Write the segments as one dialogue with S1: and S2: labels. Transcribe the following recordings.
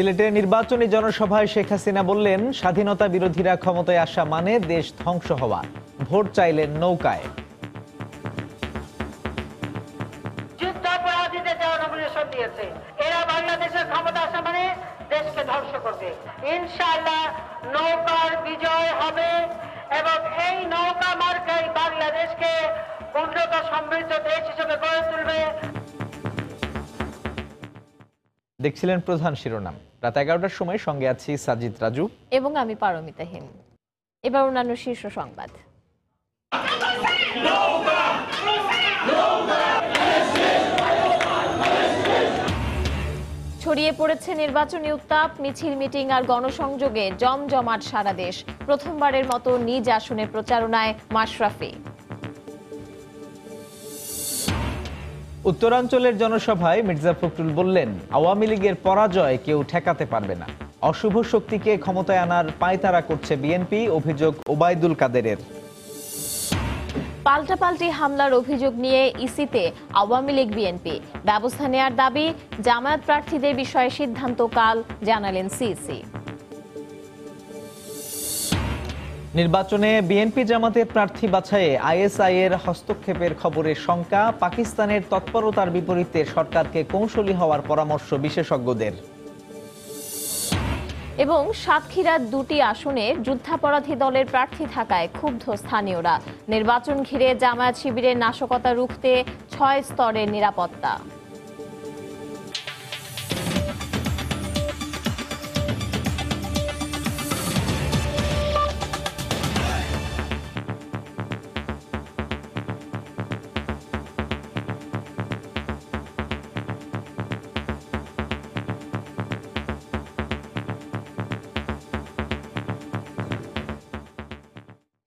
S1: সিলেটে নির্বাচনী জনসভায় শেখ হাসিনা বললেন, স্বাধীনতা বিরোধীরা ক্ষমতায় আসা মানে দেশ ধ্বংস হওয়া। ভোট চাইলেন নৌকায়।
S2: যুদ্ধাপরাধীদের যারা নমিনেশন দিয়েছে, এরা বাংলাদেশের ক্ষমতা আসা মানে দেশকে ধ্বংস করবে। ইনশাআল্লাহ নৌকার বিজয় হবে এবং এই নৌকা মার্কাই বাংলাদেশকে উন্নত সমৃদ্ধ দেশ হিসেবে গড়ে তুলবে।
S1: দেখছিলেন প্রধান শিরোনাম। রাত 11টার সময় সঙ্গে আছি সাজিদ রাজু
S3: এবং আমি পারমিতা হিন। এবার অন্যান্য শীর্ষ সংবাদ। ছড়িয়ে পড়েছে নির্বাচনী উত্তাপ, মিছিল, মিটিং আর গণসংযোগে জমজমাট সারা দেশ। প্রথমবারের মতো নিজ আসনে প্রচারণায় মাশরাফি।
S1: উত্তরাঞ্চলের জনসভায় মির্জা ফখরুল বললেন, আওয়ামী লীগের পরাজয় কেউ ঠেকাতে পারবে না। অশুভ শক্তিকে ক্ষমতায় আনার পায়তারা করছে বিএনপি, অভিযোগ ওবায়দুল কাদেরের।
S3: পাল্টাপাল্টি হামলার অভিযোগ নিয়ে ইসিতে আওয়ামী লীগ বিএনপি, ব্যবস্থা নেয়ার দাবি। জামায়াত প্রার্থীদের বিষয়ে সিদ্ধান্ত কাল, জানালেন সিসি।
S1: নির্বাচনে বিএনপি জামাতের প্রার্থী বাছাইয়ে আইএসআই এর হস্তক্ষেপের খবরে শঙ্কা। পাকিস্তানের তৎপরতার বিপরীতে সরকারকে কৌশলী হওয়ার পরামর্শ বিশেষজ্ঞদের।
S3: এবং সাতক্ষীরার দুটি আসনে যুদ্ধাপরাধী দলের প্রার্থী থাকায় ক্ষুব্ধ স্থানীয়রা। নির্বাচন ঘিরে জামায়াত শিবিরের নাশকতা রুখতে 6 স্তরের নিরাপত্তা।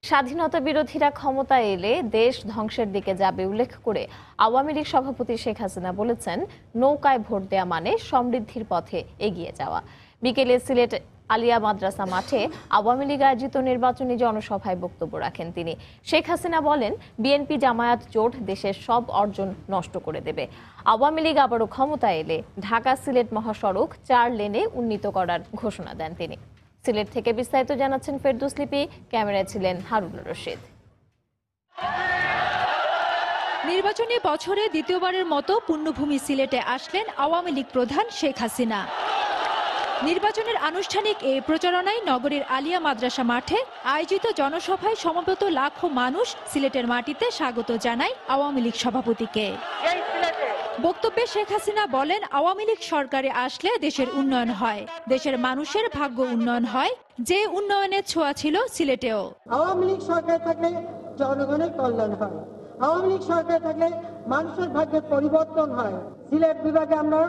S3: স্বাধীনতা বিরোধীরা ক্ষমতায় এলে দেশ ধ্বংসের দিকে যাবে উল্লেখ করে আওয়ামী লীগ সভাপতি শেখ হাসিনা বলেছেন, নৌকায় ভোট দেয়া মানে সমৃদ্ধির পথে এগিয়ে যাওয়া। বিকেলে সিলেট আলিয়া মাদ্রাসা মাঠে আওয়ামী লীগ আয়োজিত নির্বাচনী জনসভায় বক্তব্য রাখেন তিনি। শেখ হাসিনা বলেন, বিএনপি জামায়াত জোট দেশের সব অর্জন নষ্ট করে দেবে। আওয়ামী লীগ আবারও ক্ষমতায় এলে ঢাকা সিলেট মহাসড়ক 4 লেনে উন্নীত করার ঘোষণা দেন তিনি। সিলেট থেকে বিস্তারিত জানাচ্ছেন ফেরদৌস লিপি, ক্যামেরায় ছিলেন হারুনুর রশিদ।
S4: নির্বাচনী বছরে দ্বিতীয়বারের মতো পুণ্যভূমি সিলেটে আসলেন আওয়ামী লীগ প্রধান শেখ হাসিনা। নির্বাচনের আনুষ্ঠানিক এই প্রচারণায় নগরীর আলিয়া মাদ্রাসা মাঠে আয়োজিত জনসভায় সমবেত লাখো মানুষ সিলেটের মাটিতে স্বাগত জানায় আওয়ামী লীগ সভাপতিকে। বক্তব্যে শেখ হাসিনা বলেন, আওয়ামী লীগ সরকারে আসলে দেশের উন্নয়ন হয়, দেশের মানুষের ভাগ্য উন্নয়ন হয়, যে উন্নয়নের ছোঁয়া ছিল সিলেটেও।
S5: আওয়ামী লীগ সরকার থাকলে জনগণের কল্যাণ হয়, আওয়ামী লীগ সরকার থাকলে মানুষের ভাগ্যের পরিবর্তন হয়। সিলেট বিভাগে আমরা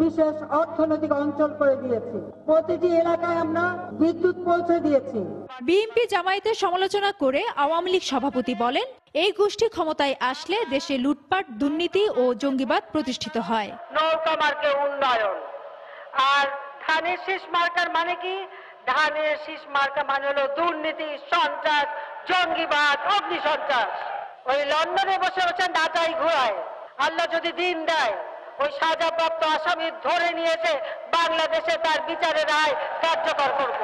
S5: বিশেষ অর্থনৈতিক অঞ্চল করে দিয়েছি, প্রতিটি এলাকায় আমরা বিদ্যুৎ পৌঁছে দিয়েছি।
S4: বিএনপি জামায়াতের সমালোচনা করে আওয়ামী লীগ সভাপতি বলেন, এই গোষ্ঠী ক্ষমতায় আসলে দেশে লুটপাট, দুর্নীতি ও জঙ্গিবাদ প্রতিষ্ঠিত হয়।
S2: নৌকা মার্কে উন্নয়ন আর ধানের শীষ মার্কার মানে কি? ধানের শীষ মার্কা মানে হলো দুর্নীতি, সন্ত্রাস, জঙ্গিবাদ, অগ্নিসন্ত্রাস। ওই লন্ডনে বসে বসে নাচাই ঘোরায়। আল্লাহ যদি দিন দেয়, ওই সাজাপ্রাপ্ত আসামি ধরে নিয়েছে বাংলাদেশে তার বিচারের রায় কার্যকর করব।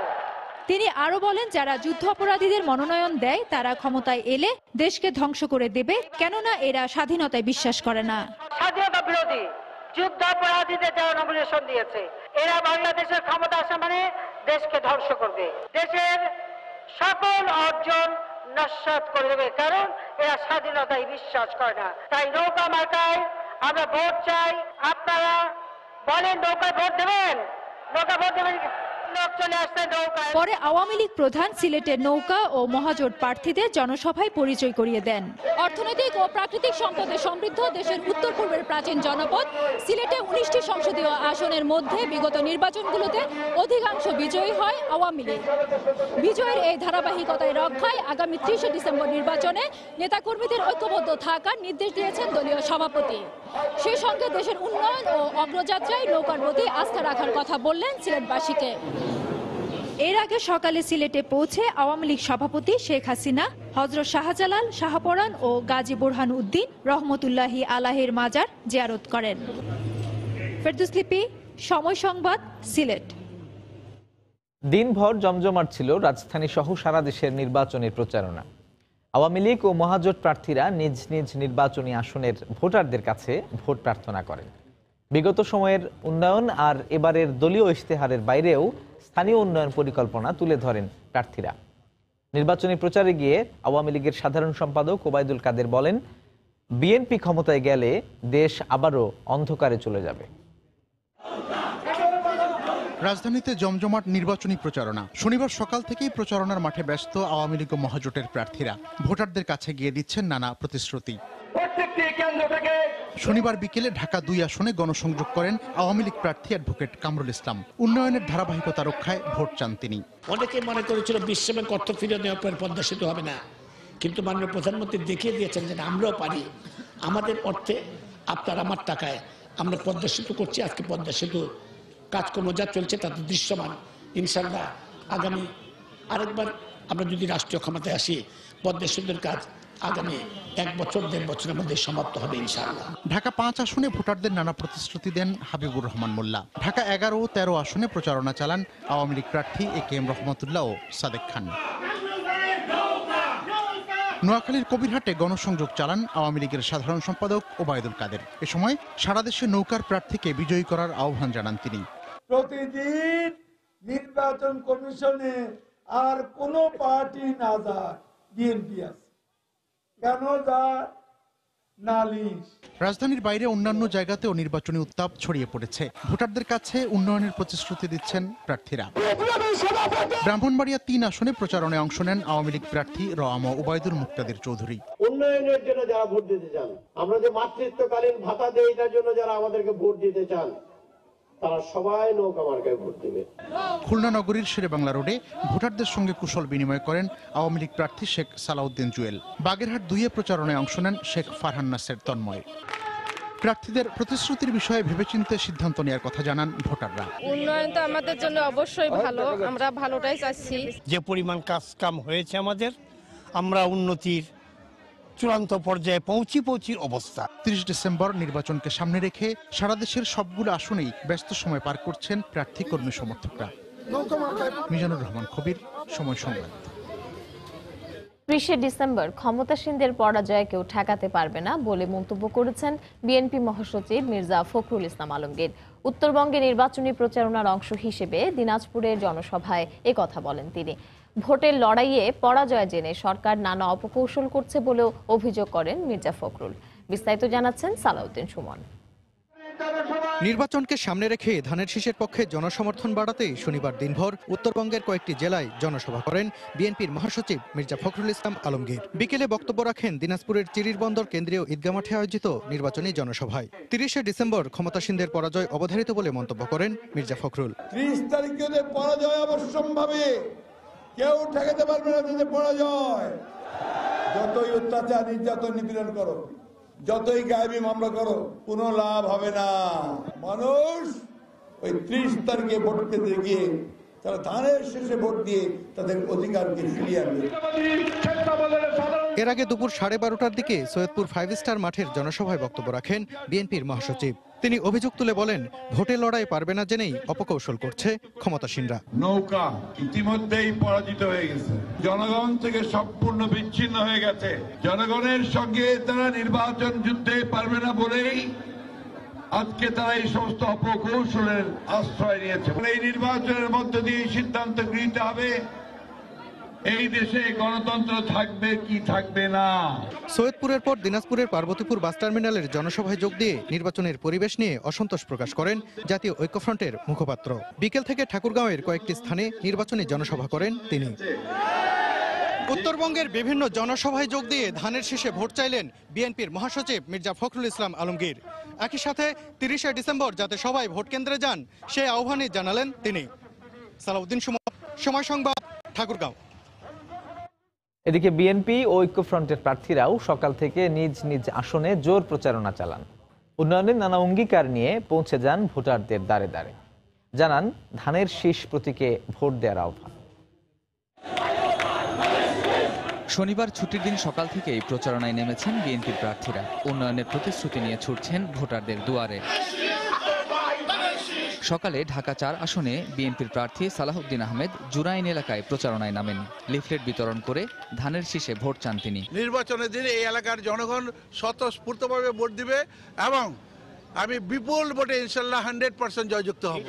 S4: তিনি আরো বলেন, যারা যুদ্ধ অপরাধীদের মনোনয়ন দেয় তারা ক্ষমতায় এলে দেশকে ধ্বংস করে দেবে, কেননা এরা স্বাধীনতায় বিশ্বাস করে না।
S2: স্বাধীনতা বিরোধী যুদ্ধাপরাধীদের যারা নমিনেশন দিয়েছে, এরা বাংলাদেশের ক্ষমতা আসা মানে দেশকে ধ্বংস করবে, দেশের সকল অর্জন নস্যাৎ করে দেবে, কারণ এরা স্বাধীনতায় বিশ্বাস করে না। তাই নৌকা মার্কায় আমরা ভোট চাই। আপনারা বলেন নৌকায় ভোট দেবেন, নৌকা ভোট দেবেন।
S4: পরে আওয়ামী লীগ প্রধান সিলেটের নৌকা ও মহাজোট প্রার্থীদের জনসভায় পরিচয় করিয়ে দেন। অর্থনৈতিক ও প্রাকৃতিক সম্পদে সমৃদ্ধ দেশের উত্তর পূর্বের প্রাচীন জনপদ সিলেটে 19টি সংসদীয় আসনের মধ্যে বিগত নির্বাচনগুলোতে অধিকাংশ বিজয়ী হয় আওয়ামী লীগ। বিজয়ের এই ধারাবাহিকতায় রক্ষায় আগামী 30 ডিসেম্বর নির্বাচনে নেতাকর্মীদের ঐক্যবদ্ধ থাকার নির্দেশ দিয়েছেন দলীয় সভাপতি। সেই সঙ্গে দেশের উন্নয়ন ও অগ্রযাত্রায় নৌকার প্রতি আস্থা রাখার কথা বললেন সিলেটবাসীকে। এর আগে সকালে সিলেটে পৌঁছে আওয়ামী লীগ সভাপতি শেখ হাসিনা হযরত শাহজালাল, শাহপরান ও গাজী বুরহান উদ্দিন রহমতুল্লাহি আলাইহির মাজার জিয়ারত করেন। ফেরদৌস লিপি, সময় সংবাদ, সিলেট।
S1: দিনভর জমজমাট ছিল রাজধানী সহ সারা দেশের নির্বাচনী প্রচারণা। আওয়ামী লীগ ও মহাজোট প্রার্থীরা নিজ নিজ নির্বাচনী আসনের ভোটারদের কাছে ভোট প্রার্থনা করেন। বিগত সময়ের উন্নয়ন আর এবারের দলীয় ইশতেহারের বাইরেও স্থানীয় উন্নয়ন পরিকল্পনা তুলে ধরেন প্রার্থীরা। নির্বাচনী প্রচারে গিয়ে আওয়ামী লীগের সাধারণ সম্পাদক ওবায়দুল কাদের বলেন, বিএনপি ক্ষমতায় গেলে দেশ আবারও অন্ধকারে চলে যাবে।
S6: রাজধানীতে জমজমাট নির্বাচনী প্রচারণা। শনিবার সকাল থেকেই প্রচারণার মাঠে ব্যস্ত আওয়ামী লীগ ও মহাজোটের প্রার্থীরা। ভোটারদের কাছে গিয়ে দিচ্ছেন নানা প্রতিশ্রুতি। শনিবার বিকেলে ঢাকা 2 আসনে গণসংযোগ করেন আওয়ামী লীগ প্রার্থী অ্যাডভোকেট কামরুল ইসলাম। উন্নয়নের ধারাবাহিকতা রক্ষায় ভোট চান তিনি।
S7: অনেকে মনে করেছিল বিশ্বের অর্থ ফিরে নেওয়ার পর পদ্মা সেতু হবে না, কিন্তু মাননীয় প্রধানমন্ত্রী দেখিয়ে দিয়েছেন যে আমরাও পারি, আমাদের অর্থে আপনার আমার টাকায় আমরা পদ্মা সেতু করছি। আজকে পদ্মা সেতু কাজকর্ম যা চলছে তাতে দৃশ্যমান। ইনশাল্লাহ আগামী আরেকবার আমরা যদি রাষ্ট্রীয় ক্ষমতায় আসি, পদ্মা সেতুর কাজ আগামী 1 বছর 1.5 বছরের মধ্যে সমাপ্ত হবে ইনশাআল্লাহ।
S6: ঢাকা 5 আসনে ভোটারদের নানা প্রতিশ্রুতি দেন হাবিবুর রহমান মোল্লা। ঢাকা 11 ও 13 আসনে প্রচারণা চালান আওয়ামী লীগ প্রার্থী একেএম রহমতুল্লাহ ও সাদেক খান। নোয়াখালীর কবিরহাটে গণসংযোগ চালান আওয়ামী লীগের সাধারণ সম্পাদক ওবায়দুল কাদের। এ সময় সারা দেশে নৌকার প্রার্থীকে বিজয়ী করার আহ্বান জানান তিনি।
S8: প্রতিদিন নির্বাচন কমিশনে আর কোন পার্টি না যায়, বিএনপি আছে কেন যায়? নালিশ।
S6: রাজধানীর বাইরে অন্যান্য জায়গাতেও নির্বাচনী উত্তাপ ছড়িয়ে পড়েছে। ভোটারদের কাছে উন্নয়নের প্রতিশ্রুতি দিচ্ছেন প্রার্থীরা। ব্রাহ্মণবাড়িয়া 3 আসনে প্রচারণায় অংশ নেন আওয়ামী লীগ প্রার্থী রআম ওবায়দুল মুক্তাদির চৌধুরী।
S9: উন্নয়নের জন্য যারা ভোট দিতে চান, আমরা যে মাতৃত্বকালীন ভাতা দেই এটার জন্য যারা আমাদেরকে ভোট দিতে চান, তারা সবাই নৌকা মার্কায় ভোট দিবে।
S6: খুলনা নগরীর শেরেবাংলা রোডে ভোটারদের সঙ্গে কুশল বিনিময় করেন আওয়ামী লীগ প্রার্থী শেখ সালাউদ্দিন জুয়েল। বাগেরহাট 2-এ প্রচারণায় অংশ নেন শেখ ফারহান নাসের তন্ময়। প্রার্থীদের প্রতিশ্রুতির বিষয়ে ভেবেচিন্তে সিদ্ধান্ত নেওয়ার কথা জানান ভোটাররা।
S10: উন্নয়ন তো আমাদের জন্য অবশ্যই ভালো, আমরা ভালোটাই চাচ্ছি।
S7: যে পরিমাণ কাজ হয়েছে আমাদের, আমরা উন্নতির চূড়ান্ত পর্যায়ে পৌঁছি অবস্থা।
S6: 30 ডিসেম্বর নির্বাচনকে সামনে রেখে সারা দেশের সবগুলো আসনেই ব্যস্ত সময় পার করছেন প্রার্থী কর্মী সমর্থকরা। মিজানুর রহমান কবির, সময় সংবাদ।
S3: 30 ডিসেম্বর ক্ষমতাসীনদের পরাজয় কেউ ঠেকাতে পারবে না বলে মন্তব্য করেছেন বিএনপি মহাসচিব মির্জা ফখরুল ইসলাম আলমগীর। উত্তরবঙ্গে নির্বাচনী প্রচারণার অংশ হিসেবে দিনাজপুরের জনসভায় কথা বলেন তিনি। ভোটের লড়াইয়ে পরাজয় জেনে সরকার নানা অপকৌশল করছে বলেও অভিযোগ করেন মির্জা ফখরুল। বিস্তারিত জানাচ্ছেন সালাউদ্দিন সুমন।
S11: নির্বাচনকে সামনে রেখে ধানের শীষের পক্ষে জনসমর্থন বাড়াতে শনিবার দিনভর উত্তরবঙ্গের কয়েকটি জেলায় জনসভা করেন বিএনপির মহাসচিব মির্জা ফখরুল ইসলাম আলমগীর। বিকেলে বক্তব্য রাখেন দিনাজপুরের চিরিরবন্দর কেন্দ্রীয় ঈদগাহ মাঠে আয়োজিত নির্বাচনী জনসভায়। 30 ডিসেম্বর ক্ষমতাসীনদের পরাজয় অবধারিত বলে মন্তব্য করেন মির্জা ফখরুল।
S8: 30 তারিখে পরাজয় অবশ্যম্ভাবী, কেউ ঠেকাতে পারবে না। যে পরাজয়, যতই অত্যাচার নির্যাতন নিপীড়ন করো, যতই গায়েবী মামলা করো, কোনো লাভ হবে না। মানুষ ওই 30 তারিখে ভোট কেন্দ্রে গিয়ে তারা ধানের শেষে ভোট দিয়ে তাদের অধিকারকে ফিরিয়ে আনবে।
S11: এর আগে দুপুর 12:30টার দিকে সৈয়দপুর 5 স্টার মাঠের জনসভায় বক্তব্য রাখেন বিএনপির মহাসচিব। তিনি অভিযোগ তুলে বলেন, ভোটে লড়াই পারবে না জেনেই অপকৌশল করছে ক্ষমতাসীনরা।
S8: নৌকা ইতিমধ্যেই পরাজিত হয়ে গেছে, জনগণ থেকে সম্পূর্ণ বিচ্ছিন্ন হয়ে গেছে। জনগণের সঙ্গে তারা নির্বাচন যুদ্ধে পারবে না বলেই আজকে তারা এই সমস্ত অপকৌশলের আশ্রয় নিয়েছে। এই নির্বাচনের মধ্য দিয়ে সিদ্ধান্ত গৃহীত হবে এই দেশে গণতন্ত্র থাকবে কি থাকবে না।
S11: সৈয়দপুরের পর দিনাজপুরের পার্বতীপুর বাস টার্মিনালের জনসভায় যোগ দিয়ে নির্বাচনের পরিবেশ নিয়ে অসন্তোষ প্রকাশ করেন জাতীয় ঐক্যফ্রন্টের মুখপাত্র। বিকেল থেকে ঠাকুরগাঁওয়ের কয়েকটি স্থানে নির্বাচনী জনসভা করেন তিনি। উত্তরবঙ্গের বিভিন্ন জনসভায় যোগ দিয়ে ধানের শীষে ভোট চাইলেন বিএনপির মহাসচিব মির্জা ফখরুল ইসলাম আলমগীর। একই সাথে 30 ডিসেম্বর যাতে সবাই ভোট কেন্দ্রে যান সেই আহ্বানই জানালেন তিনি। সালাউদ্দিন সুমন, সময় সংবাদ, ঠাকুরগাঁও।
S1: এদিকে বিএনপি ও ঐক্যফ্রন্টের প্রার্থীরাও সকাল থেকে নিজ নিজ আসনে জোর প্রচারণা চালান। উন্নয়নের নানা অঙ্গীকার নিয়ে পৌঁছে যান ভোটারদের দ্বারে দ্বারে। জানান ধানের শীষ প্রতীকে ভোট দেওয়ার আহ্বান।
S12: শনিবার ছুটির দিন সকাল থেকেই প্রচারণায় নেমেছেন বিএনপির প্রার্থীরা। উন্নয়নের প্রতিশ্রুতি নিয়ে ছুটছেন ভোটারদের দুয়ারে। সকালে ঢাকা ৪ আসনে বিএনপির প্রার্থী সালাহউদ্দিন আহমেদ জুরাইন এলাকায় প্রচারণায় নামেন। লিফলেট বিতরণ করে ধানের শীষে ভোট চান তিনি।
S13: নির্বাচনের দিনে এই এলাকার জনগণ স্বতঃস্ফূর্তভাবে ভোট দিবে এবং আমি বিপুল ভোটে ইনশাল্লাহ 100% জয়যুক্ত হব।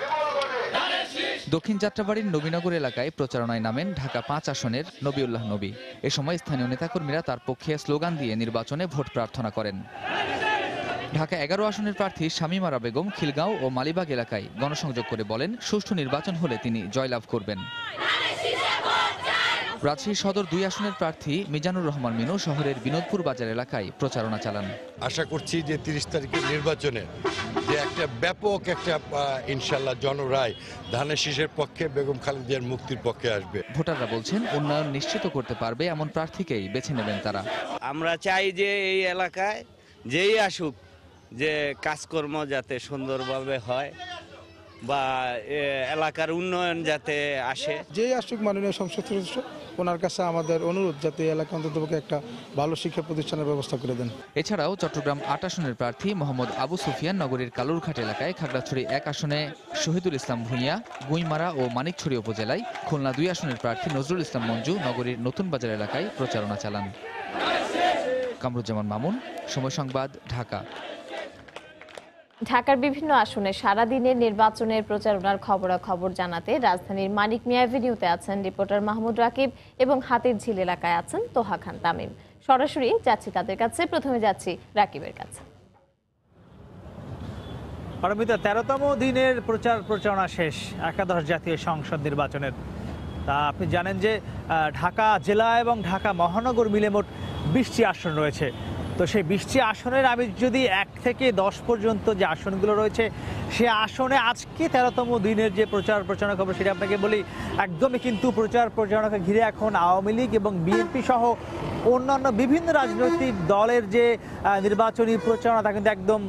S12: দক্ষিণ যাত্রাবাড়ির নবীনগর এলাকায় প্রচারণায় নামেন ঢাকা ৫ আসনের নবীউল্লাহ নবী। এ সময় স্থানীয় নেতাকর্মীরা তার পক্ষে স্লোগান দিয়ে নির্বাচনে ভোট প্রার্থনা করেন। ঢাকা ১১ আসনের প্রার্থী শামীম আরা বেগম খিলগাঁও ও মালিবাগ এলাকায় গণসংযোগ করে বলেন, সুষ্ঠু নির্বাচন হলে তিনি জয়লাভ করবেন। রাজশাহী সদর ২ আসনের প্রার্থী মিজানুর রহমান মিনু শহরের বিনোদপুর বাজার এলাকায় প্রচারণা চালান।
S14: আশা করছি যে ৩০ তারিখের নির্বাচনে যে একটা ব্যাপক একটা ইনশাল্লাহ জনরায় ধানের শীষের পক্ষে, বেগম খালেদার মুক্তির পক্ষে আসবে।
S12: ভোটাররা বলছেন উন্নয়ন নিশ্চিত করতে পারবে এমন প্রার্থীকেই বেছে নেবেন তারা।
S15: আমরা চাই যে এই এলাকায় যেই আসুক যে কাজকর্ম যাতে সুন্দরভাবে হয় বা এলাকার উন্নয়ন যাতে আসে।
S16: যেই আসুক মাননীয় সংসদ সদস্য, ওনার কাছে আমাদের অনুরোধ যাতে এলাকা অন্ততপক্ষে একটা ভালো শিক্ষা প্রতিষ্ঠানের ব্যবস্থা করে দেন।
S12: এছাড়াও চট্টগ্রাম ৮ আসনের প্রার্থী মোহাম্মদ আবু সুফিয়ান নগরীর কালুরঘাট এলাকায়, খাগড়াছড়ি ১ আসনে শহীদুল ইসলাম ভূঁইয়া গুইমারা ও মানিকছড়ি উপজেলায়, খুলনা ২ আসনের প্রার্থী নজরুল ইসলাম মঞ্জু নগরীর নতুন বাজার এলাকায় প্রচারণা চালান। কামরুজ্জামান মামুন, সময় সংবাদ, ঢাকা।
S3: ঢাকার বিভিন্ন আসনে সারাদিনের নির্বাচনের প্রচারণার খবরাখবর জানাতে রাজধানীর মানিক মিয়া এভিনিউতে আছেন রিপোর্টার মাহমুদ রাকিব এবং হাতিরঝিল এলাকায় আছেন তোহা খান তামিম। সরাসরি যাচ্ছি তাদের কাছে। প্রথমে যাচ্ছি রাকিবের কাছে।
S17: পারমিতা, ১৩তম দিনের প্রচারণা শেষ একাদশ জাতীয় সংসদ নির্বাচনের। তা আপনি জানেন যে ঢাকা জেলা এবং ঢাকা মহানগর মিলে মোট ২০টি আসন রয়েছে। তো সেই ২০টি আসনের আমি যদি ১ থেকে ১০ পর্যন্ত যে আসনগুলো রয়েছে, সে আসনে আজকে ১৩তম দিনের যে প্রচারণা খবর সেটা আপনাকে বলি। একদমই কিন্তু প্রচারণাকে ঘিরে এখন আওয়ামী লীগ এবং বিএনপি সহ অন্যান্য বিভিন্ন রাজনৈতিক দলের যে নির্বাচনী প্রচারণা তা কিন্তু একদম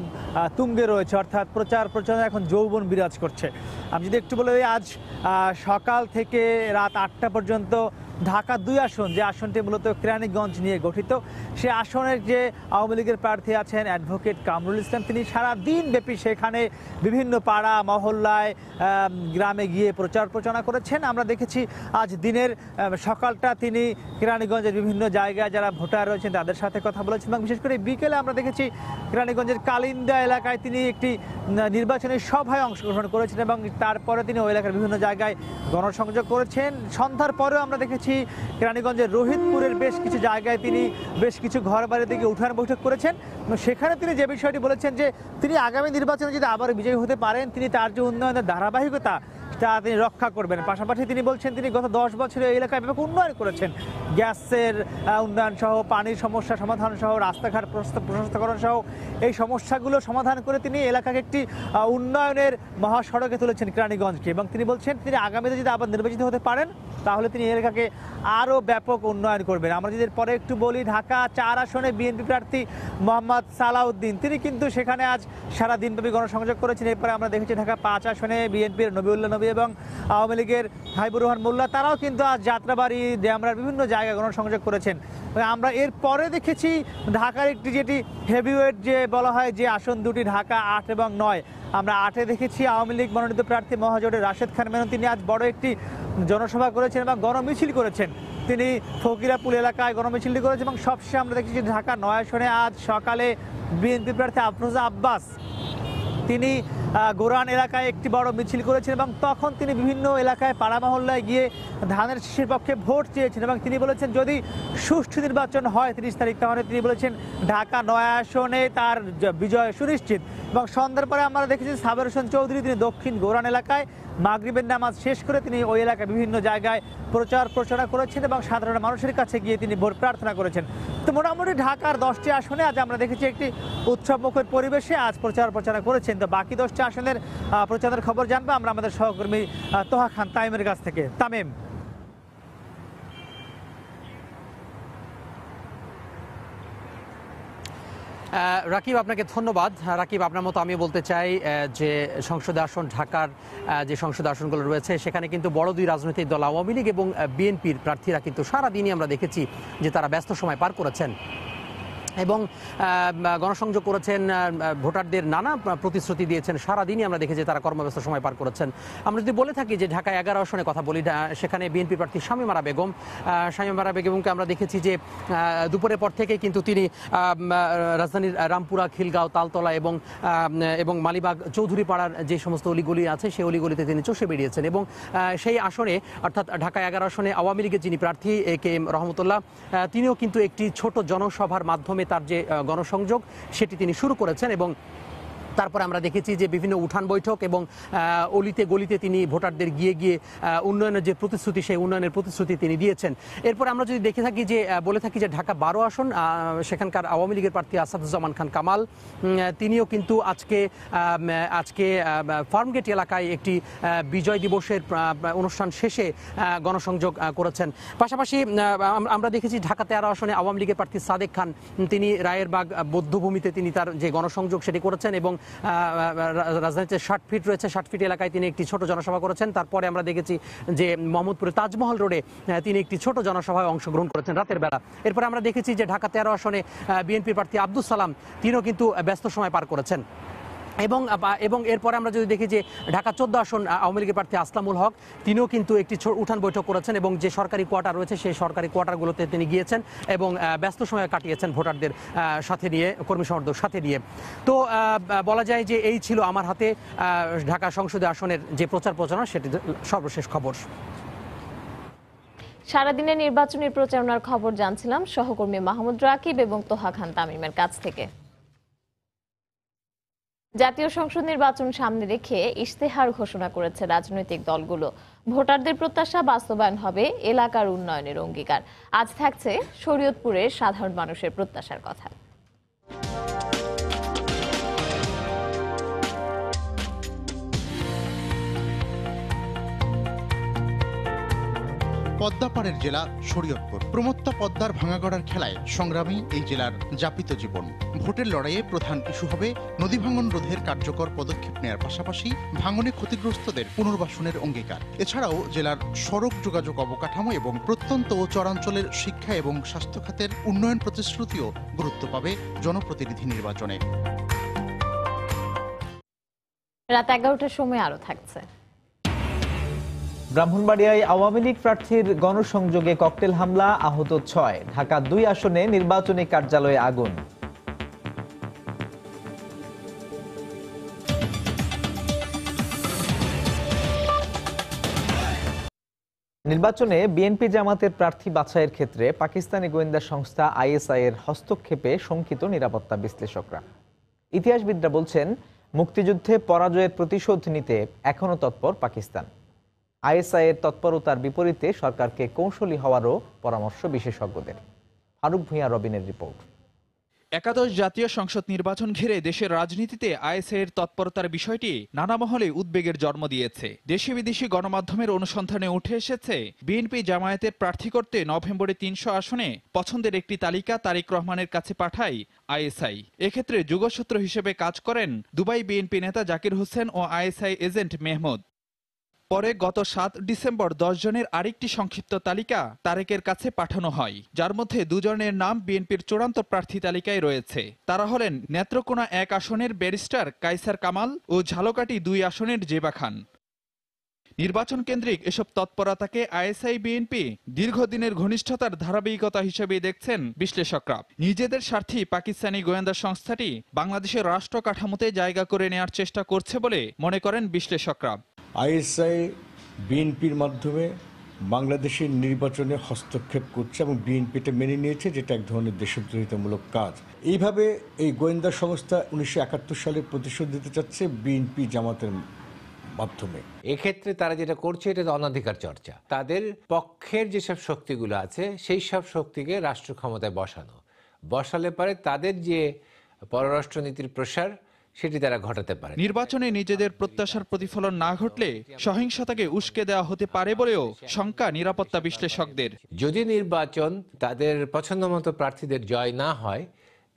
S17: তুঙ্গে রয়েছে, অর্থাৎ প্রচারণা এখন যৌবন বিরাজ করছে। আমি যদি একটু বলে দিই, আজ সকাল থেকে রাত ৮টা পর্যন্ত ঢাকা ২ আসন, যে আসনটি মূলত কেরানীগঞ্জ নিয়ে গঠিত, সে আসনের যে আওয়ামী লীগের প্রার্থী আছেন অ্যাডভোকেট কামরুল ইসলাম, তিনি সারাদিন ব্যাপী সেখানে বিভিন্ন পাড়া মহল্লায় গ্রামে গিয়ে প্রচারণা করেছেন। আমরা দেখেছি আজ দিনের সকালটা তিনি কেরানীগঞ্জের বিভিন্ন জায়গায় যারা ভোটার রয়েছেন তাদের সাথে কথা বলেছেন, এবং বিশেষ করে বিকেলে আমরা দেখেছি কেরানীগঞ্জের কালিন্দা এলাকায় তিনি একটি নির্বাচনী সভায় অংশগ্রহণ করেছেন এবং তারপরে তিনি ওই এলাকার বিভিন্ন জায়গায় গণসংযোগ করেছেন। সন্ধ্যার পরেও আমরা দেখেছি কেরানীগঞ্জের রোহিতপুরের বেশ কিছু জায়গায় তিনি বেশ কিছু ঘর বাড়ি থেকে উঠান বৈঠক করেছেন। সেখানে তিনি যে বিষয়টি বলেছেন যে তিনি আগামী নির্বাচনে যদি আবার বিজয়ী হতে পারেন, তিনি তার যে উন্নয়নের ধারাবাহিকতা তা তিনি রক্ষা করবেন। পাশাপাশি তিনি বলছেন তিনি গত ১০ বছরে এই এলাকায় ব্যাপক উন্নয়ন করেছেন, গ্যাসের উন্নয়ন সহ, পানির সমস্যা সমাধান সহ, রাস্তাঘাট প্রশস্তকরণ সহ এই সমস্যাগুলো সমাধান করে তিনি এলাকাকে একটি উন্নয়নের মহাসড়কে তুলেছেন কেরানীগঞ্জকে, এবং তিনি বলছেন তিনি আগামীতে যদি আবার নির্বাচিত হতে পারেন তাহলে তিনি এলাকাকে আরও ব্যাপক উন্নয়ন করবেন। আমরা যদি পরে একটু বলি, ঢাকা ৪ আসনে বিএনপি প্রার্থী মোহাম্মদ সালাউদ্দিন, তিনি কিন্তু সেখানে আজ সারাদিনব্যাপী গণসংযোগ করেছেন। এরপরে আমরা দেখেছি ঢাকা ৫ আসনে বিএনপির নবীউল্লাহ নবী এবং আওয়ামী লীগের হাবিবুর রহমান মোল্লা, তারাও কিন্তু আজ যাত্রাবাড়ি ডেমরার বিভিন্ন জায়গায় গণসংযোগ করেছেন। আমরা এরপরে দেখেছি ঢাকার একটি যেটি হেভিওয়েট যে বলা হয় যে আসন দুটি, ঢাকা ৮ এবং ৯, আমরা ৮-এ দেখেছি আওয়ামী লীগ মনোনীত প্রার্থী মহাজোটের রাশেদ খান মেনন, তিনি আজ বড় একটি জনসভা করেছেন এবং গণমিছিল করেছেন। তিনি ফকিরাপুল এলাকায় গণমিছিলটি করেছেন এবং সবশেষে আমরা দেখেছি ঢাকা ৯ আসনে আজ সকালে বিএনপি প্রার্থী আফরোজা আব্বাস, তিনি গোরান এলাকায় একটি বড় মিছিল করেছেন এবং তখন তিনি বিভিন্ন এলাকায় পাড়া মহল্লায় গিয়ে ধানের শীষের পক্ষে ভোট চেয়েছেন এবং তিনি বলেছেন যদি সুষ্ঠু নির্বাচন হয় ৩০ তারিখ, তাহলে তিনি বলেছেন ঢাকা ৯ আসনে তার বিজয় সুনিশ্চিত। এবং সন্ধ্যার পরে আমরা দেখেছি সাবের হোসেন চৌধুরী, তিনি দক্ষিণ গোরান এলাকায় মাগরিবের নামাজ শেষ করে তিনি ওই এলাকায় বিভিন্ন জায়গায় প্রচারণা করেছেন এবং সাধারণ মানুষের কাছে গিয়ে তিনি ভোট প্রার্থনা করেছেন। তো মোটামুটি ঢাকার 10টি আসনে আজ আমরা দেখেছি একটি উৎসবমুখর পরিবেশে আজ প্রচারণা করেছেন। তো বাকি 10টি আসনের প্রচারের খবর জানবো আমরা আমাদের সহকর্মী তোহা খান তামিমের কাছ থেকে। তামিম।
S18: রাকিব, আপনাকে ধন্যবাদ। রাকিব, আপনার মতো আমি বলতে চাই যে সংসদ আসন, ঢাকার যে সংসদ আসনগুলো রয়েছে সেখানে কিন্তু বড় দুই রাজনৈতিক দল আওয়ামী লীগ এবং বিএনপির প্রার্থীরা কিন্তু সারাদিনই আমরা দেখেছি যে তারা ব্যস্ত সময় পার করেছেন। এবং গণসংযোগ করেছেন, ভোটারদের নানা প্রতিশ্রুতি দিয়েছেন। সারাদিনই আমরা দেখেছি তারা কর্মব্যস্ত সময় পার করেছেন। আমরা যদি বলে থাকি যে ঢাকা 11 আসনে কথা বলি, সেখানে বিএনপি প্রার্থী শামীমারা বেগমকে আমরা দেখেছি যে দুপুরের পর থেকে কিন্তু তিনি রাজধানীর রামপুরা, খিলগাঁও, তালতলা এবং মালিবাগ, চৌধুরীপাড়ার যে সমস্ত অলিগলি আছে সেই অলিগলিতে তিনি চষে বেরিয়েছেন। এবং সেই আসনে অর্থাৎ ঢাকা 11 আসনে আওয়ামী লীগের যিনি প্রার্থী AK রহমতুল্লাহ, তিনিও কিন্তু একটি ছোট জনসভার মাধ্যমে তার যে গণসংযোগ সেটি তিনি শুরু করেছেন। এবং তারপরে আমরা দেখেছি যে বিভিন্ন উঠান বৈঠক এবং অলিতে গলিতে তিনি ভোটারদের গিয়ে উন্নয়নের যে প্রতিশ্রুতি, সেই উন্নয়নের প্রতিশ্রুতি তিনি দিয়েছেন। এরপর আমরা যদি দেখে থাকি যে বলে থাকি যে ঢাকা 12 আসন, সেখানকার আওয়ামী লীগের প্রার্থী আসাদুজ্জামান খান কামাল, তিনিও কিন্তু আজকে ফার্মগেট এলাকায় একটি বিজয় দিবসের অনুষ্ঠান শেষে গণসংযোগ করেছেন। পাশাপাশি আমরা দেখেছি ঢাকা 13 আসনে আওয়ামী লীগের প্রার্থী সাদেক খান, তিনি রায়েরবাগ বৌদ্ধভূমিতে তিনি তার যে গণসংযোগ সেটি করেছেন। এবং রাজধানীতে 60 ফিট রয়েছে, 60 ফিট এলাকায় তিনি একটি ছোট জনসভা করেছেন। তারপরে আমরা দেখেছি যে মোহাম্মদপুরে তাজমহল রোডে তিনি একটি ছোট জনসভায় অংশগ্রহণ করেছেন রাতের বেলা। এরপরে আমরা দেখেছি যে ঢাকা 13 আসনে বিএনপি প্রার্থী আব্দুল সালাম, তিনিও কিন্তু ব্যস্ত সময় পার করেছেন। এবং এরপরে আমরা যদি দেখি যে ঢাকা 14 আসন আওয়ামী লীগের প্রার্থী আসলামুল হক, তিনিও কিন্তু একটি উঠান বৈঠক করেছেন এবং যে সরকারি কোয়ার্টার রয়েছে সেই সরকারি কোয়ার্টারগুলোতে তিনি গিয়েছেন এবং ব্যস্ত সময় কাটিয়েছেন ভোটারদের সাথে নিয়ে, কর্মী সমর্থকদের সাথে নিয়ে। তো বলা যায় যে এই ছিল আমার হাতে ঢাকা সংসদীয় আসনের যে প্রচারণা, সেটি সর্বশেষ খবর।
S3: সারাদিনের নির্বাচনী প্রচারণার খবর জানছিলাম সহকর্মী মাহমুদ রাকিব এবং তোহা খান তামিমের কাছ থেকে। জাতীয় সংসদ নির্বাচন সামনে রেখে ইশতেহার ঘোষণা করেছে রাজনৈতিক দলগুলো। ভোটারদের প্রত্যাশা বাস্তবায়ন হবে এলাকার উন্নয়নের অঙ্গীকার। আজ থাকছে শরীয়তপুরের সাধারণ মানুষের প্রত্যাশার কথা।
S6: পদ্মাপাড়ের জেলা শরীয়তপুর। প্রমত্তা পদ্মার ভাঙাগড়ার খেলায় সংগ্রামী এই জেলার যাপিত জীবন। ভোটের লড়াইয়ে প্রধান ইস্যু হবে নদী ভাঙন রোধের কার্যকর পদক্ষেপ নেওয়ার পাশাপাশি ভাঙনে ক্ষতিগ্রস্তদের পুনর্বাসনের অঙ্গীকার। এছাড়াও জেলার সড়ক যোগাযোগ অবকাঠামো এবং প্রত্যন্ত ও চরাঞ্চলের শিক্ষা এবং স্বাস্থ্য খাতের উন্নয়ন প্রতিশ্রুতিও গুরুত্ব পাবে জনপ্রতিনিধি নির্বাচনে।
S3: রাত 11টার সময় আরো থাকছে।
S1: ব্রাহ্মণবাড়িয়ায় আওয়ামী লীগ প্রার্থীর গণসংযোগে ককটেল হামলা, আহত 6। ঢাকা 2 আসনে নির্বাচনী কার্যালয়ে আগুন। নির্বাচনে বিএনপি জামাতের প্রার্থী বাছাইয়ের ক্ষেত্রে পাকিস্তানি গোয়েন্দা সংস্থা ISI এর হস্তক্ষেপে শঙ্কিত নিরাপত্তা বিশ্লেষকরা। ইতিহাসবিদরা বলছেন, মুক্তিযুদ্ধে পরাজয়ের প্রতিশোধ নিতে এখনও তৎপর পাকিস্তান। ISI এর তৎপরতার বিপরীতে সরকারকে কৌশলী হওয়ারও পরামর্শ বিশেষজ্ঞদের। ফারুক ভূঁইয়া রবিনের রিপোর্ট।
S19: একাদশ জাতীয় সংসদ নির্বাচন ঘিরে দেশের রাজনীতিতে ISI এর তৎপরতার বিষয়টি নানা মহলে উদ্বেগের জন্ম দিয়েছে। দেশি বিদেশি গণমাধ্যমের অনুসন্ধানে উঠে এসেছে, বিএনপি জামায়াতের প্রার্থী করতে নভেম্বরে 300 আসনে পছন্দের একটি তালিকা তারেক রহমানের কাছে পাঠায় ISI। এক্ষেত্রে যুগসূত্র হিসেবে কাজ করেন দুবাই বিএনপি নেতা জাকির হোসেন ও ISI এজেন্ট মেহমুদ। পরে গত 7 ডিসেম্বর 10 জনের আরেকটি সংক্ষিপ্ত তালিকা তারেকের কাছে পাঠানো হয়, যার মধ্যে 2 জনের নাম বিএনপির চূড়ান্ত প্রার্থী তালিকায় রয়েছে। তারা হলেন নেত্রকোনা 1 আসনের ব্যারিস্টার কায়সার কামাল ও ঝালকাঠি 2 আসনের জেবা খান। নির্বাচন কেন্দ্রিক এসব তৎপরতাকে ISI বিএনপি দীর্ঘদিনের ঘনিষ্ঠতার ধারাবাহিকতা হিসেবে দেখছেন বিশ্লেষকরা। নিজেদের স্বার্থে পাকিস্তানি গোয়েন্দা সংস্থাটি বাংলাদেশের রাষ্ট্র কাঠামোতে জায়গা করে নেওয়ার চেষ্টা করছে বলে মনে করেন বিশ্লেষকরা।
S20: ISI বিএনপির মাধ্যমে বাংলাদেশের নির্বাচনে হস্তক্ষেপ করছে এবং বিএনপিটা মেনে নিয়েছে, যেটা এক ধরনের দেশদ্রোহিতামূলক কাজ। এইভাবে এই গোয়েন্দা সংস্থা 1971 সালে প্রতিশোধ দিতে চাচ্ছে বিএনপি জামাতের মাধ্যমে।
S21: এক্ষেত্রে তারা যেটা করছে এটা অনধিকার চর্চা। তাদের পক্ষের যেসব শক্তিগুলো আছে সেই সব শক্তিকে রাষ্ট্র ক্ষমতায় বসালে পারে তাদের যে পররাষ্ট্রনীতির প্রসার সেটি তারা ঘটাতে পারে।
S19: নির্বাচনে নিজেদের প্রত্যাশার প্রতিফলন না ঘটলে সহিংসতাকে উস্কে দেওয়া হতে পারে বলেও শঙ্কা নিরাপত্তা বিশ্লেষকদের।
S21: যদি নির্বাচন তাদের পছন্দমতো প্রার্থীদের জয় না হয়,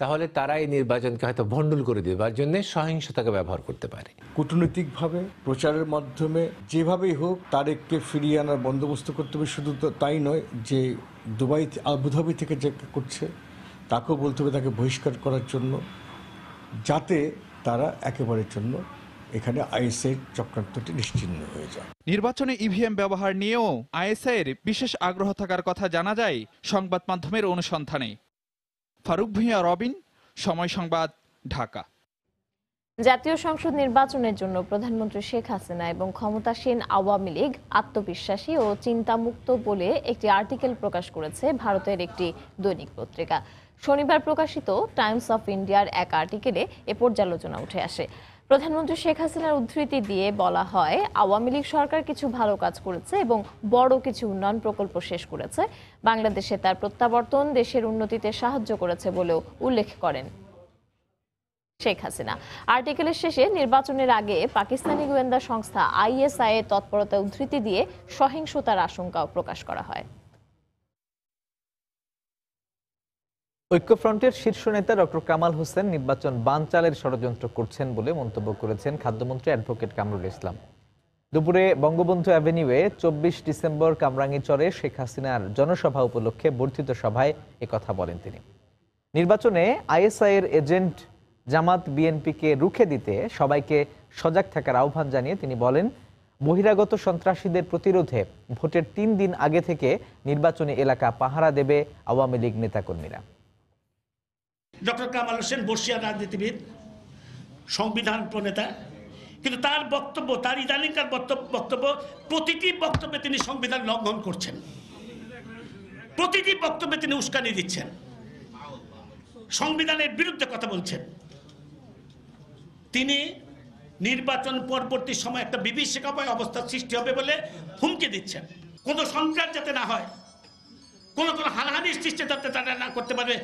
S21: তাহলে তারা এই নির্বাচনকে হয়তো ভণ্ডুল করে দেবার জন্য সহিংসতাকে ব্যবহার করতে পারে।
S20: কূটনৈতিকভাবে প্রচারের মাধ্যমে যেভাবেই হোক তারেককে ফিরিয়ে আনার বন্দোবস্ত করতে হবে। শুধু তাই নয়, যে দুবাই আবুধাবি থেকে যে করছে তাকেও বলতে হবে তাকে বহিষ্কার করার জন্য, যাতে তারা একেবারের জন্য এখানে আইএসআইয়ের চক্রান্তটি নিশ্চিহ্ন হয়ে যায়।
S19: নির্বাচনে ইভিএম ব্যবহার নিয়েও আইএসআইয়ের বিশেষ আগ্রহ থাকার কথা জানা যায় সংবাদ মাধ্যমের অনুসন্ধানে। ফারুক ভূঁইয়া, রবিন, সময় সংবাদ, ঢাকা।
S3: জাতীয় সংসদ নির্বাচনের জন্য প্রধানমন্ত্রী শেখ হাসিনা এবং ক্ষমতাসীন আওয়ামী লীগ আত্মবিশ্বাসী ও চিন্তামুক্ত বলে একটি আর্টিকেল প্রকাশ করেছে ভারতের একটি দৈনিক পত্রিকা। শনিবার প্রকাশিত টাইমস অফ ইন্ডিয়ার এক আর্টিকেলে এ পর্যালোচনা উঠে আসে। প্রধানমন্ত্রী শেখ হাসিনার উদ্ধৃতি দিয়ে বলা হয়, আওয়ামী লীগ সরকার কিছু ভালো কাজ করেছে এবং বড় কিছু উন্নয়ন প্রকল্প শেষ করেছে। বাংলাদেশে তার প্রত্যাবর্তন দেশের উন্নতিতে সাহায্য করেছে বলেও উল্লেখ করেন শেখ হাসিনা। আর্টিকেলের শেষে নির্বাচনের আগে পাকিস্তানি গোয়েন্দা সংস্থা আইএসআই এর তৎপরতা উদ্ধৃতি দিয়ে সহিংসতার আশঙ্কাও প্রকাশ করা হয়।
S1: ঐক্যফ্রন্টের শীর্ষ নেতা ডক্টর কামাল হোসেন নির্বাচন বানচালের ষড়যন্ত্র করছেন বলে মন্তব্য করেছেন খাদ্যমন্ত্রী অ্যাডভোকেট কামরুল ইসলাম। দুপুরে বঙ্গবন্ধু অ্যাভিনিউয়ে 24 ডিসেম্বর কামরাঙ্গীরচরে শেখ হাসিনার জনসভা উপলক্ষে বর্ধিত সভায় একথা বলেন তিনি। নির্বাচনে আইএসআই এর এজেন্ট জামাত বিএনপিকে রুখে দিতে সবাইকে সজাগ থাকার আহ্বান জানিয়ে তিনি বলেন, বহিরাগত সন্ত্রাসীদের প্রতিরোধে ভোটের 3 দিন আগে থেকে নির্বাচনী এলাকা পাহারা দেবে আওয়ামী লীগ নেতাকর্মীরা।
S7: ডক্টর কামাল হোসেন বর্ষিয়ান রাজনীতিবিদ, সংবিধান প্রণেতা, কিন্তু তার বক্তব্য, তার ইদানিংকার বক্তব্য, প্রতিটি বক্তব্যে তিনি সংবিধান লঙ্ঘন করছেন, প্রতিটি বক্তব্যে তিনি উস্কানি দিচ্ছেন, সংবিধানের বিরুদ্ধে কথা বলছেন। তিনি নির্বাচন পরবর্তী সময় একটা বিভীষিকাময় অবস্থার সৃষ্টি হবে বলে হুমকি দিচ্ছেন। কোনো সন্ত্রাস যাতে না হয়, কোনো হানাহানির সৃষ্টি যাতে তারা না করতে পারে,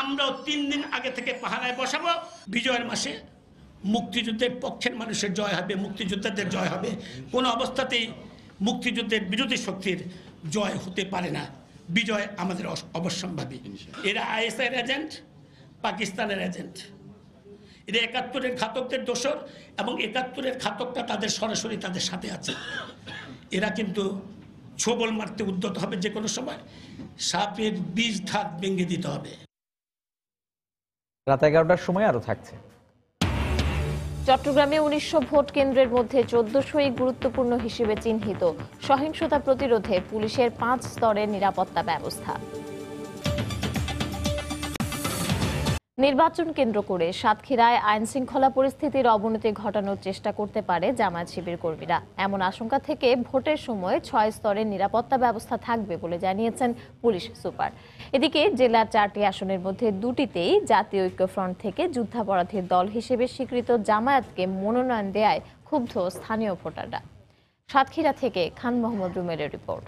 S7: আমরাও 3 দিন আগে থেকে পাহারায় বসাবো। বিজয়ের মাসে মুক্তিযুদ্ধের পক্ষের মানুষের জয় হবে, মুক্তিযোদ্ধাদের জয় হবে। কোনো অবস্থাতেই মুক্তিযুদ্ধের বিরোধী শক্তির জয় হতে পারে না। বিজয় আমাদের অবশ্যম্ভাবী। এরা আইএসআইয়ের এজেন্ট, পাকিস্তানের এজেন্ট, এরা 71-এর ঘাতকদের দোসর, এবং 71-এর ঘাতকটা তাদের সরাসরি তাদের সাথে আছে। এরা কিন্তু ছোবল মারতে উদ্যত হবে যে কোনো সময়, সাপের 20 ধাত ভেঙে দিতে হবে।
S1: রাত 11টার সময় আরো থাকছে।
S3: চট্টগ্রামে 1900 ভোট কেন্দ্রের মধ্যে 1400ই গুরুত্বপূর্ণ হিসেবে চিহ্নিত। সহিংসতা প্রতিরোধে পুলিশের 5 স্তরের নিরাপত্তা ব্যবস্থা। নির্বাচন কেন্দ্র করে সাতক্ষীরায় আইন শৃঙ্খলা পরিস্থিতির অবনতি ঘটানোর চেষ্টা করতে পারে জামায়াত শিবির কর্মীরা। এমন আশঙ্কা থেকে ভোটের সময় 6 স্তরের নিরাপত্তা ব্যবস্থা থাকবে বলে জানিয়েছেন পুলিশ সুপার। এদিকে জেলার 4টি আসনের মধ্যে 2টিতেই জাতীয় ঐক্যফ্রন্ট থেকে যুদ্ধাপরাধীর দল হিসেবে স্বীকৃত জামায়াতকে মনোনয়ন দেয়ায় ক্ষুব্ধ স্থানীয় ভোটাররা। সাতক্ষীরা থেকে খান মোহাম্মদ রুমেলের রিপোর্ট।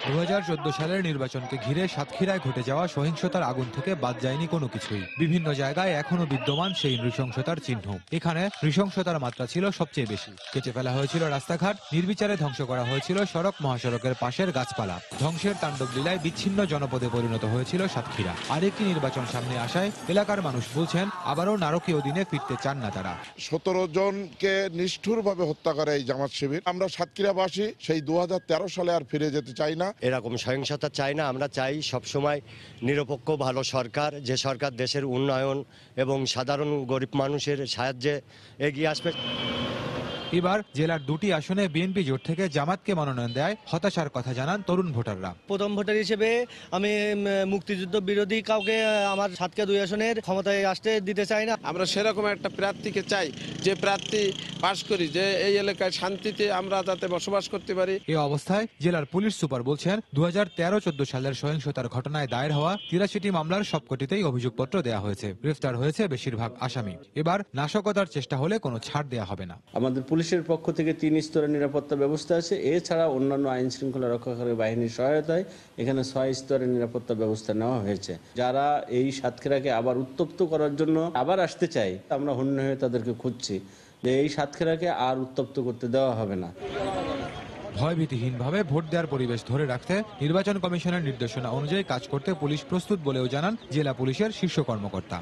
S5: 2014 সালের নির্বাচনকে ঘিরে সাতক্ষীরায় ঘটে যাওয়া সহিংসতার আগুন থেকে বাদ যায়নি কোনো কিছুই। বিভিন্ন জায়গায় এখনো বিদ্যমান সেই নৃশংসতার চিহ্ন। এখানে নৃশংসতার মাত্রা ছিল সবচেয়ে বেশি। কেটে ফেলা হয়েছিল রাস্তাঘাট, নির্বিচারে ধ্বংস করা হয়েছিল সড়ক মহাসড়কের পাশের গাছপালা। ধ্বংসের তাণ্ডব লীলায় বিচ্ছিন্ন জনপদে পরিণত হয়েছিল সাতক্ষীরা। আরেকটি নির্বাচন সামনে আসায় এলাকার মানুষ বলছেন আবারও নারকীয় দিনে ফিরতে চান না তারা।
S22: 17 জনকে নিষ্ঠুরভাবে হত্যা করে এই জামাত শিবির। আমরা সাতক্ষীরাবাসী সেই 2013 সালে আর ফিরে যেতে চাই না।
S23: এরকম সহিংসতা চাই না। আমরা চাই সবসময় নিরপেক্ষ ভালো সরকার, যে সরকার দেশের উন্নয়ন এবং সাধারণ গরিব মানুষের সাহায্যে এগিয়ে আসবে।
S5: এবার জেলার 2টি আসনে বিএনপি জোট থেকে জামাতকে মনোনয়ন দেয় হতাশার কথা জানান তরুণ ভোটাররা।
S24: প্রথম ভোটার হিসেবে আমি মুক্তিযুদ্ধ বিরোধী কাউকে আমার সাতক্ষীরা 2 আসনের ক্ষমতায় আসতে দিতে চাই না।
S25: আমরা সেরকম একটা প্রার্থীকে চাই যে প্রার্থী পাশ করি, যে এই এলাকায় শান্তিতে আমরা যাতে বসবাস করতে পারি।
S5: এই অবস্থায় জেলার পুলিশ সুপার বলছেন 2013-14 সালের সহিংসতার ঘটনায় দায়ের হওয়া 83টি মামলার সবকটিতেই অভিযোগপত্র দেওয়া হয়েছে। গ্রেফতার হয়েছে বেশিরভাগ আসামি। এবার নাশকতার চেষ্টা হলে কোনো ছাড় দেওয়া হবে না।
S26: আমাদের পুলিশের পক্ষ থেকে 3 স্তরের নিরাপত্তা ব্যবস্থা আছে। এছাড়া অন্যান্য আইন শৃঙ্খলা রক্ষাকারী বাহিনীর সহায়তায় এখানে 6 স্তরের নিরাপত্তা ব্যবস্থা নেওয়া হয়েছে। যারা এই সাতক্ষীরাকে আবার উত্তপ্ত করার জন্য আবার আসতে চায়, আমরা হন্য হয়ে তাদেরকে খুঁজছি যে এই সাতক্ষীরাকে আর উত্তপ্ত করতে দেওয়া হবে না।
S5: ভয়ভীতিহীনভাবে ভোট দেওয়ার পরিবেশ ধরে রাখতে নির্বাচন কমিশনের নির্দেশনা অনুযায়ী কাজ করতে পুলিশ প্রস্তুত বলেও জানান জেলা পুলিশের শীর্ষ কর্মকর্তা।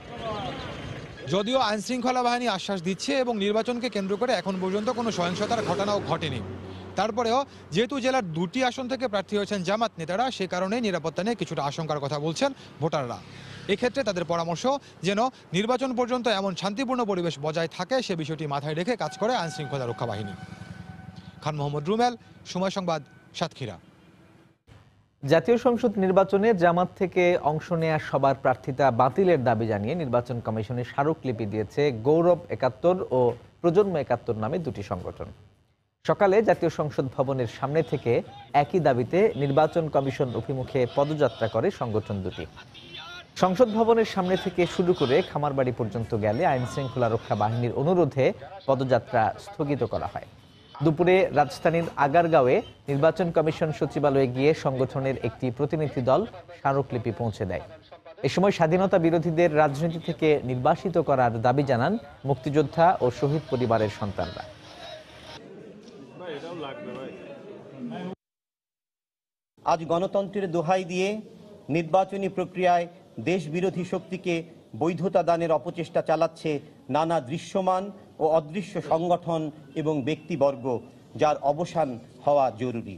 S5: যদিও আইন শৃঙ্খলা বাহিনী আশ্বাস দিচ্ছে এবং নির্বাচনকে কেন্দ্র করে এখন পর্যন্ত কোনো সহিংসতার ঘটনাও ঘটেনি, তারপরেও যেহেতু জেলার 2টি আসন থেকে প্রার্থী হয়েছেন জামাত নেতারা, সে কারণে নিরাপত্তা নিয়ে কিছুটা আশঙ্কার কথা বলছেন ভোটাররা। এক্ষেত্রে তাদের পরামর্শ যেন নির্বাচন পর্যন্ত এমন শান্তিপূর্ণ পরিবেশ বজায় থাকে, সে বিষয়টি মাথায় রেখে কাজ করে আইনশৃঙ্খলা রক্ষা বাহিনী। খান মোহাম্মদ রুমেল, সময় সংবাদ, সাতক্ষীরা।
S1: জাতীয় সংসদ নির্বাচনে জামাত থেকে অংশ নেয়া সবার প্রার্থিতা বাতিলের দাবি জানিয়ে নির্বাচন কমিশনে স্মারকলিপি দিয়েছে গৌরব ৭১ ও প্রজন্ম ৭১ নামে দুটি সংগঠন। সকালে জাতীয় সংসদ ভবনের সামনে থেকে একই দাবিতে নির্বাচন কমিশন অভিমুখে পদযাত্রা করে সংগঠন দুটি। সংসদ ভবনের সামনে থেকে শুরু করে খামারবাড়ি পর্যন্ত গেলে আইনশৃঙ্খলা রক্ষা বাহিনীর অনুরোধে পদযাত্রা স্থগিত করা হয়। দুপুরে রাজধানীর আগারগাঁওয়ে নির্বাচন কমিশন সচিবালয়ে গিয়ে সংগঠনের একটি প্রতিনিধি দল স্মারকলিপি পৌঁছে দেয়। এ সময় স্বাধীনতা বিরোধীদের রাজনীতি থেকে নির্বাসিত করার দাবি জানান মুক্তিযোদ্ধা ও শহীদ পরিবারের সন্তানরা।
S2: আজ গণতন্ত্রের দোহাই দিয়ে নির্বাচনী প্রক্রিয়ায় দেশ বিরোধী শক্তিকে বৈধতা দানের অপচেষ্টা চালাচ্ছে নানা দৃশ্যমান ও অদৃশ্য সংগঠন এবং ব্যক্তিবর্গ, যার অবসান হওয়া জরুরি।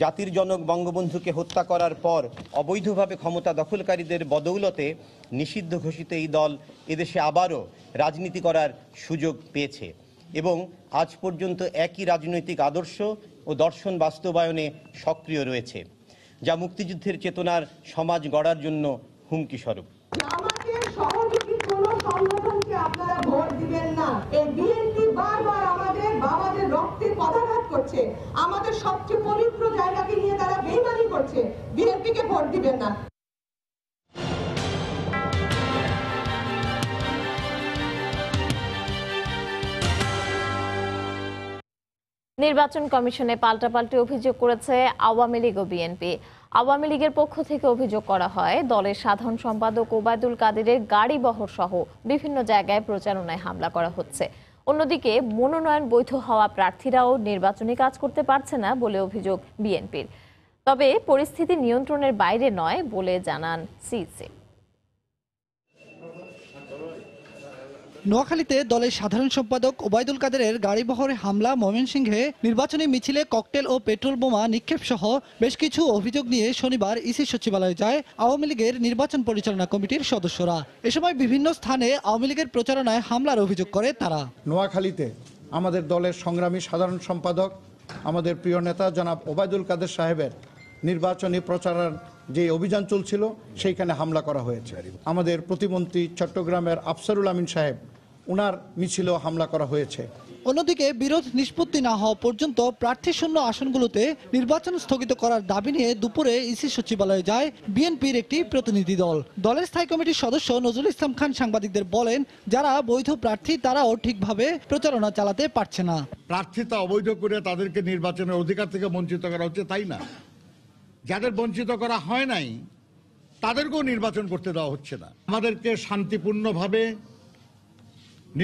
S2: জাতির জনক বঙ্গবন্ধুকে হত্যা করার পর অবৈধভাবে ক্ষমতা দখলকারীদের বদৌলতে নিষিদ্ধ ঘোষিত এই দল এদেশে আবারও রাজনীতি করার সুযোগ পেয়েছে এবং আজ পর্যন্ত একই রাজনৈতিক আদর্শ ও দর্শন বাস্তবায়নে সক্রিয় রয়েছে, যা মুক্তিযুদ্ধের চেতনার সমাজ গড়ার জন্য হুমকি স্বরূপ।
S4: আপনারা ভোট দিবেন না। এই বিএনপি বারবার আমাদের বাবাদের রক্তে পদাঘাত করছে, আমাদের সবচেয়ে পবিত্র জায়গাকে নিয়ে তারা বেইমানি করছে। বিএনপিকে ভোট দিবেন না।
S3: নির্বাচন কমিশনে পাল্টাপাল্টি অভিযোগ করেছে আওয়ামী লীগ ও বিএনপি। আওয়ামী লীগের পক্ষ থেকে অভিযোগ করা হয় দলের সাধারণ সম্পাদক ওবায়দুল কাদেরের গাড়ি বহর সহ বিভিন্ন জায়গায় প্রচারণায় হামলা করা হচ্ছে। অন্যদিকে মনোনয়ন বৈধ হওয়া প্রার্থীরাও নির্বাচনী কাজ করতে পারছে না বলে অভিযোগ বিএনপির। তবে পরিস্থিতি নিয়ন্ত্রণের বাইরে নয় বলে জানান সিইসি।
S8: নোয়াখালীতে দলের সাধারণ সম্পাদক ওবায়দুল কাদেরের গাড়িবহরে হামলা, ময়মনসিংহে নির্বাচনী মিছিলে ককটেল ও পেট্রোল বোমা নিক্ষেপ সহ বেশ কিছু অভিযোগ নিয়ে শনিবার ইসি সচিবালয়ে যায় আওয়ামী লীগের নির্বাচন পরিচালনা কমিটির সদস্যরা। এ সময় বিভিন্ন স্থানে আওয়ামী লীগের প্রচারণায় হামলার অভিযোগ করে তারা।
S9: নোয়াখালীতে আমাদের দলের সংগ্রামী সাধারণ সম্পাদক, আমাদের প্রিয় নেতা জনাব ওবায়দুল কাদের সাহেবের নির্বাচনী প্রচারের যে অভিযান চলছিল সেইখানে হামলা করা হয়েছে। আমাদের প্রতিমন্ত্রী চট্টগ্রামের আফসারুল আমিন সাহেব, উনার মিছিলেও হামলা করা হয়েছে।
S8: অন্যদিকে বিরোধ নিষ্পত্তি না হওয়া পর্যন্ত প্রার্থী শূন্য আসনগুলোতে নির্বাচন স্থগিত করার দাবি নিয়ে দুপুরে ইসি সচিবালয়ে যায় বিএনপির একটি প্রতিনিধি দল। দলের স্থায়ী কমিটির সদস্য নজরুল ইসলাম খান সাংবাদিকদের বলেন, যারা বৈধ প্রার্থী তারাও ঠিকভাবে প্রচারণা চালাতে পারছে না।
S10: প্রার্থিতা অবৈধ করে তাদেরকে নির্বাচনের অধিকার থেকে বঞ্চিত করা হচ্ছে, তাই না? যাদের বঞ্চিত করা হয় নাই তাদেরকেও নির্বাচন করতে দেওয়া হচ্ছে না। আমাদেরকে শান্তিপূর্ণভাবে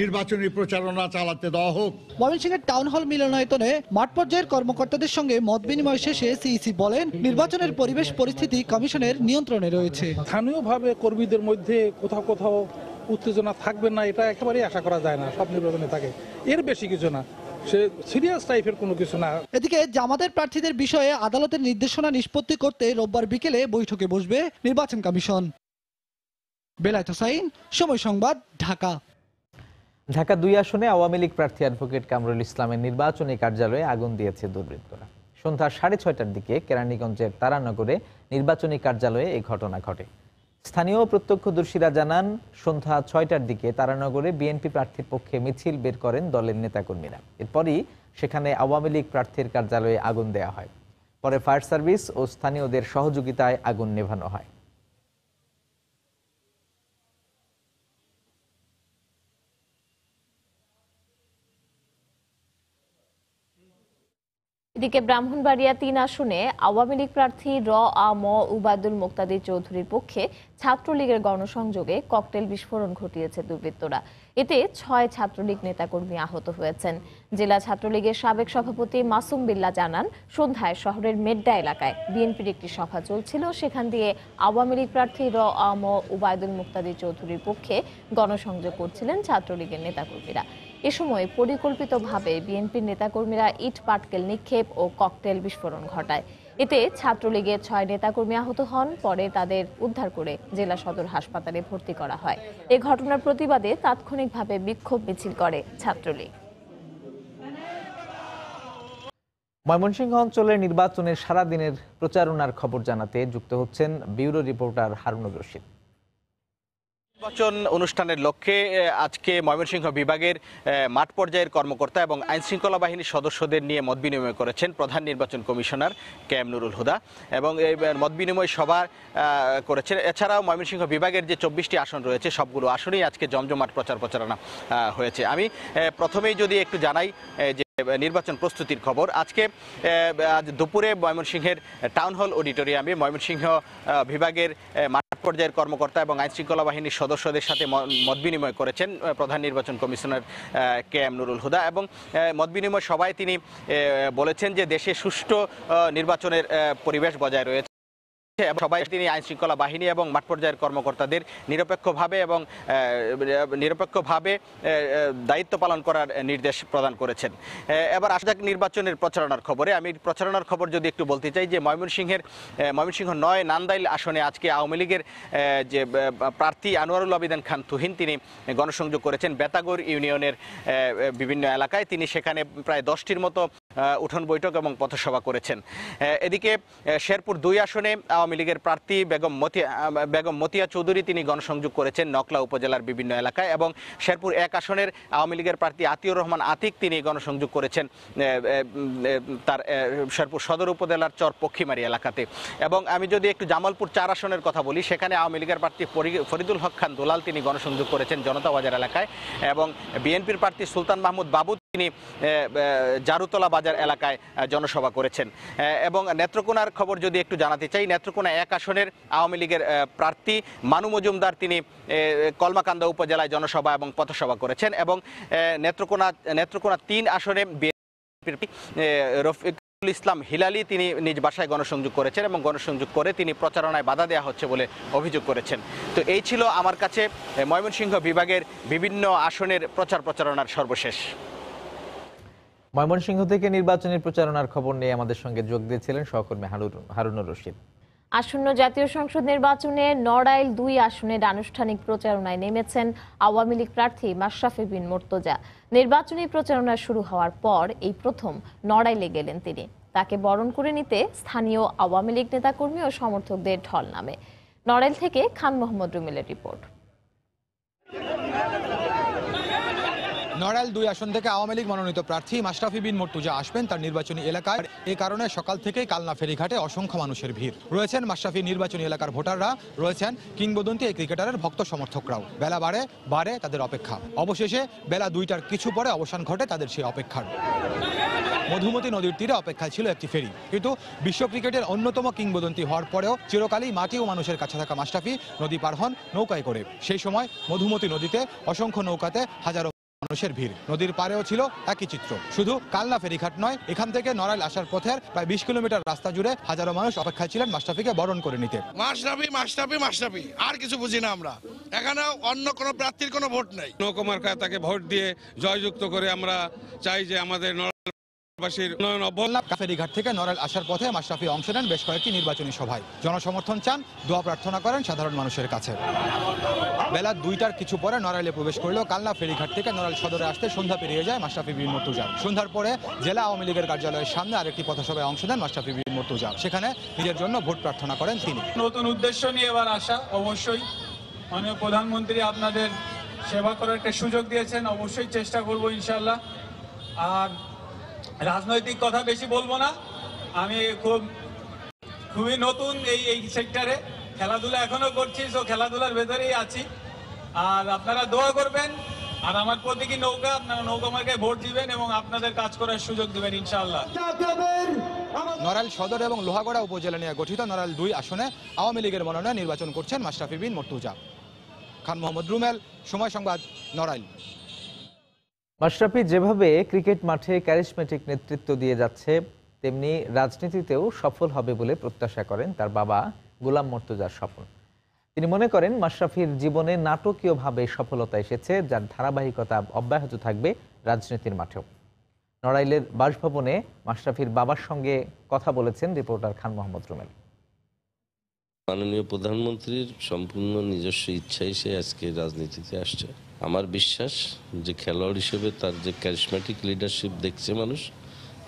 S10: নির্বাচনী প্রচারণা চালাতে দেওয়া হোক।
S8: ময়মনসিংহের টাউন হল মিলনায়তনে মাঠ পর্যায়ের কর্মকর্তাদের সঙ্গে মত বিনিময় শেষে সিইসি বলেন, নির্বাচনের পরিবেশ পরিস্থিতি কমিশনের নিয়ন্ত্রণে রয়েছে।
S16: স্থানীয়ভাবে কর্মীদের মধ্যে কোথাও কোথাও উত্তেজনা থাকবে না, এটা একেবারেই আশা করা যায় না। সব নির্বাচনে থাকে, এর বেশি কিছু না, সে সিরিয়াস টাইপের কোনো কিছু না।
S8: এদিকে জামাতের প্রার্থীদের বিষয়ে আদালতের নির্দেশনা নিষ্পত্তি করতে রোববার বিকেলে বৈঠকে বসবে নির্বাচন কমিশন। বেলায়েত হোসাইন, সময় সংবাদ, ঢাকা।
S1: ঢাকা 2 আসনে আওয়ামী লীগ প্রার্থী অ্যাডভোকেট কামরুল ইসলামের নির্বাচনী কার্যালয়ে আগুন দিয়েছে দুর্বৃত্তরা। সন্ধ্যা 6:30টার দিকে কেরানীগঞ্জের তারানগরে নির্বাচনী কার্যালয়ে এই ঘটনা ঘটে। স্থানীয় প্রত্যক্ষদর্শীরা জানান, সন্ধ্যা 6টার দিকে তারানগরে বিএনপি প্রার্থীর পক্ষে মিছিল বের করেন দলের নেতাকর্মীরা। এরপরই সেখানে আওয়ামী লীগ প্রার্থীর কার্যালয়ে আগুন দেওয়া হয়। পরে ফায়ার সার্ভিস ও স্থানীয়দের সহযোগিতায় আগুন নেভানো হয়।
S3: এদিকে ব্রাহ্মণবাড়িয়া 3 আসনে আওয়ামী লীগ প্রার্থী ম উবায়দুল মুক্তাদির চৌধুরীর পক্ষে ছাত্রলীগের গণসংযোগে ককটেল বিস্ফোরণ ঘটিয়েছে দুর্বৃত্তরা। এতে 6 ছাত্রলীগ নেতাকর্মী আহত হয়েছেন। জেলা ছাত্রলীগের সাবেক সভাপতি মাসুম বিল্লাহ জানান, সন্ধ্যায় শহরের মেড্ডা এলাকায় বিএনপির একটি সভা চলছিল, সেখান দিয়ে আওয়ামী লীগ প্রার্থী ম উবায়দুল মুক্তাদির চৌধুরীর পক্ষে গণসংযোগ করছিলেন ছাত্রলীগের নেতাকর্মীরা। এ সময় পরিকল্পিতভাবে বিএনপির নেতাকর্মীরা ইট পাটকেল নিক্ষেপ ও ককটেল বিস্ফোরণ ঘটায়। এতে ছাত্রলীগের 6 নেতাকর্মী আহত হন। পরে তাদের উদ্ধার করে জেলা সদর হাসপাতালে ভর্তি করা হয়। এ ঘটনার প্রতিবাদে তাৎক্ষণিকভাবে বিক্ষোভ মিছিল করে ছাত্রলীগ।
S1: ময়মনসিংহ অঞ্চলের নির্বাচনের সারাদিনের প্রচারণার খবর জানাতে যুক্ত হচ্ছেন ব্যুরো রিপোর্টার হারুনুর রশিদ।
S11: নির্বাচন অনুষ্ঠানের লক্ষ্যে আজকে ময়মনসিংহ বিভাগের মাঠ পর্যায়ের কর্মকর্তা এবং আইনশৃঙ্খলা বাহিনীর সদস্যদের নিয়ে মত বিনিময় করেছেন প্রধান নির্বাচন কমিশনার কেএম নুরুল হুদা এবং এই মত বিনিময় সভা করেছেন। এছাড়াও ময়মনসিংহ বিভাগের যে 24টি আসন রয়েছে সবগুলো আসনেই আজকে জমজমাট প্রচারণা হয়েছে। আমি প্রথমেই যদি একটু জানাই যে নির্বাচন প্রস্তুতির খবর। আজ দুপুরে ময়মনসিংহের টাউন হল অডিটোরিয়ামে ময়মনসিংহ বিভাগের মাঠ পর্যায়ের কর্মকর্তা এবং আইনশৃঙ্খলা বাহিনীর সদস্যদের সাথে মত বিনিময় করেছেন প্রধান নির্বাচন কমিশনার কেএম নুরুল হুদা এবং মত বিনিময় সভায় তিনি বলেছেন যে দেশে সুষ্ঠু নির্বাচনের পরিবেশ বজায় রয়েছে। সবাই তিনি আইনশৃঙ্খলা বাহিনী এবং মাঠ পর্যায়ের কর্মকর্তাদের নিরপেক্ষভাবে দায়িত্ব পালন করার নির্দেশ প্রদান করেছেন। এবার আসা যাক নির্বাচনের প্রচারণার খবরে। আমি প্রচারণার খবর যদি একটু বলতে চাই যে ময়মনসিংহ 9 নান্দাইল আসনে আজকে আওয়ামী লীগের যে প্রার্থী আনোয়ারুল আবিদান খান তুহিন তিনি গণসংযোগ করেছেন বেতাগর ইউনিয়নের বিভিন্ন এলাকায়। তিনি সেখানে প্রায় 10টির মতো উঠোন বৈঠক এবং পথসভা করেছেন। এদিকে শেরপুর 2 আসনে আওয়ামী লীগের প্রার্থী বেগম মতিয়া চৌধুরী তিনি গণসংযোগ করেছেন নকলা উপজেলার বিভিন্ন এলাকায় এবং শেরপুর 1 আসনের আওয়ামী লীগের প্রার্থী আতিউর রহমান আতিক তিনি গণসংযোগ করেছেন তার শেরপুর সদর উপজেলার চর পক্ষীমারি এলাকাতে। এবং আমি যদি একটু জামালপুর 4 আসনের কথা বলি সেখানে আওয়ামী লীগের প্রার্থী ফরিদুল হক খান দুলাল তিনি গণসংযোগ করেছেন জনতা বাজার এলাকায় এবং বিএনপির প্রার্থী সুলতান মাহমুদ বাবু তিনি জারুতলা বাজার এলাকায় জনসভা করেছেন। এবং নেত্রকোনার খবর যদি একটু জানাতে চাই, নেত্রকোনা 1 আসনের আওয়ামী লীগের প্রার্থী মানু মজুমদার তিনি কলমাকান্দা উপজেলায় জনসভা এবং পথসভা করেছেন এবং নেত্রকোনা 3 আসনে রফিকুল ইসলাম হিলালি তিনি নিজ বাসায় গণসংযোগ করেছেন এবং গণসংযোগ করে তিনি প্রচারণায় বাধা দেওয়া হচ্ছে বলে অভিযোগ করেছেন। তো এই ছিল আমার কাছে ময়মনসিংহ বিভাগের বিভিন্ন আসনের প্রচারণার সর্বশেষ।
S1: ময়মনসিংহ থেকে নির্বাচনের প্রচারণার খবর নিয়ে আমাদের সঙ্গে যোগ দিয়েছিলেন সহকর্মী হারুনুর রশিদ।
S3: আসন্ন জাতীয় সংসদ নির্বাচনে নড়াইল 2 আসনের আনুষ্ঠানিক প্রচারণায় নেমেছেন আওয়ামী লীগ প্রার্থী মাশরাফি বিন মুর্তজা। নির্বাচনী প্রচারণা শুরু হওয়ার পর এই প্রথম নড়াইলে গেলেন তিনি। তাকে বরণ করে নিতে স্থানীয় আওয়ামী লীগ নেতাকর্মী ও সমর্থকদের ঢল নামে। নড়াইল থেকে খান মোহাম্মদ রুমিলের রিপোর্ট।
S5: নড়াইল 2 আসন থেকে আওয়ামী লীগ মনোনীত প্রার্থী মাশরাফি বিন মুর্তজা আসবেন তার নির্বাচনী এলাকায়। এই কারণে সকাল থেকেই কালনা ফেরিঘাটে অসংখ্য মানুষের ভিড়। রয়েছেন মাশরাফি নির্বাচনী এলাকার ভোটাররা, রয়েছেন কিংবদন্তি এই ক্রিকেটারের ভক্ত সমর্থকরাও। বেলা বাড়ে তাদের অপেক্ষা। অবশেষে বেলা 2টার কিছু পরে অবসান ঘটে তাদের সেই অপেক্ষার। মধুমতি নদীর তীরে অপেক্ষায় ছিল একটি ফেরি, কিন্তু বিশ্ব ক্রিকেটের অন্যতম কিংবদন্তি হওয়ার পরেও চিরকালই মাটি ও মানুষের কাছে থাকা মাশরাফি নদী পার হন নৌকায় করে। সেই সময় মধুমতি নদীতে অসংখ্য নৌকাতে হাজারো মানুষের ভিড়। নদীর পারেও ছিল একই চিত্র। শুধু কালনা ফেরিঘাট নয়, এখান থেকে নড়াইল আসার পথের প্রায় 20 কিলোমিটার রাস্তা জুড়ে হাজারো মানুষ অপেক্ষায় ছিলেন মাশরাফিকে বরণ করে নিতে।
S10: মাশরাফি আর কিছু বুঝি না আমরা। এখানে অন্য কোনো প্রার্থীর কোনো ভোট নেই।
S12: নৌকা মার্কায় তাকে ভোট দিয়ে জয়যুক্ত করে আমরা চাই যে আমাদের
S5: ফেরিঘাট থেকে নড়াইল আসার পথে মাশরাফি অংশ নেন বেশ কয়েকটি নির্বাচনী সভায়। জনসমর্থন চান, দোয়া প্রার্থনা করেন সাধারণ মানুষের কাছে। বেলা 2টার কিছু পরে নড়াইলে প্রবেশ করলেও কালনা ফেরিঘাট থেকে নড়াইল সদরে আসতে সন্ধ্যা পেরিয়ে যায় মাশরাফি বিন মুর্তজা। সন্ধ্যার পরে জেলা আওয়ামী লীগের কার্যালয়ের সামনে আরেকটি পথসভায় অংশ নেন মাশরাফি বিন মুর্তজা। সেখানে নিজের জন্য ভোট প্রার্থনা করেন তিনি।
S13: নতুন উদ্দেশ্য নিয়ে এবার আসা, অবশ্যই মাননীয় প্রধানমন্ত্রী আপনাদের সেবা করার একটা সুযোগ দিয়েছেন, অবশ্যই চেষ্টা করব ইনশাল্লাহ। আর রাজনৈতিক কথা বেশি বলবো না, আমি খুবই নতুন এই সেক্টরে, খেলাধুলা এখনো করছি, তো খেলাধুলার ভেতরেই আছি। আর আপনারা দোয়া করবেন, আর আমার প্রতীকী নৌকা, আপনারা নৌকা মার্কায় ভোট দিবেন এবং আপনাদের কাজ করার সুযোগ দিবেন ইনশাআল্লাহ।
S5: নড়াইল সদর এবং লোহাগড়া উপজেলা নিয়ে গঠিত নড়াইল 2 আসনে আওয়ামী লীগের মনোনয়নে নির্বাচন করছেন মাশরাফি বিন মুর্তজা। খান মোহাম্মদ রুমেল, সময় সংবাদ, নড়াইল।
S1: মাশরাফি যেভাবে ক্রিকেট মাঠে ক্যারিসমেটিক নেতৃত্ব দিয়ে যাচ্ছে, তেমনি রাজনীতিতেও সফল হবে বলে প্রত্যাশা করেন তার বাবা গোলাম মুর্তজার স্বপন। তিনি মনে করেন মাশরাফির জীবনে নাটকীয়ভাবে সফলতা এসেছে, যার ধারাবাহিকতা অব্যাহত থাকবে রাজনীতির মাঠেও। নড়াইলের বাসভবনে মাশরাফির বাবার সঙ্গে কথা বলেছেন রিপোর্টার খান মোহাম্মদ রুমেল।
S6: মাননীয় প্রধানমন্ত্রীর সম্পূর্ণ নিজস্ব ইচ্ছাই সে আজকে রাজনীতিতে আসছে। আমার বিশ্বাস যে খেলোয়াড় হিসেবে তার যে ক্যারিসম্যাটিক লিডারশিপ দেখছে মানুষ,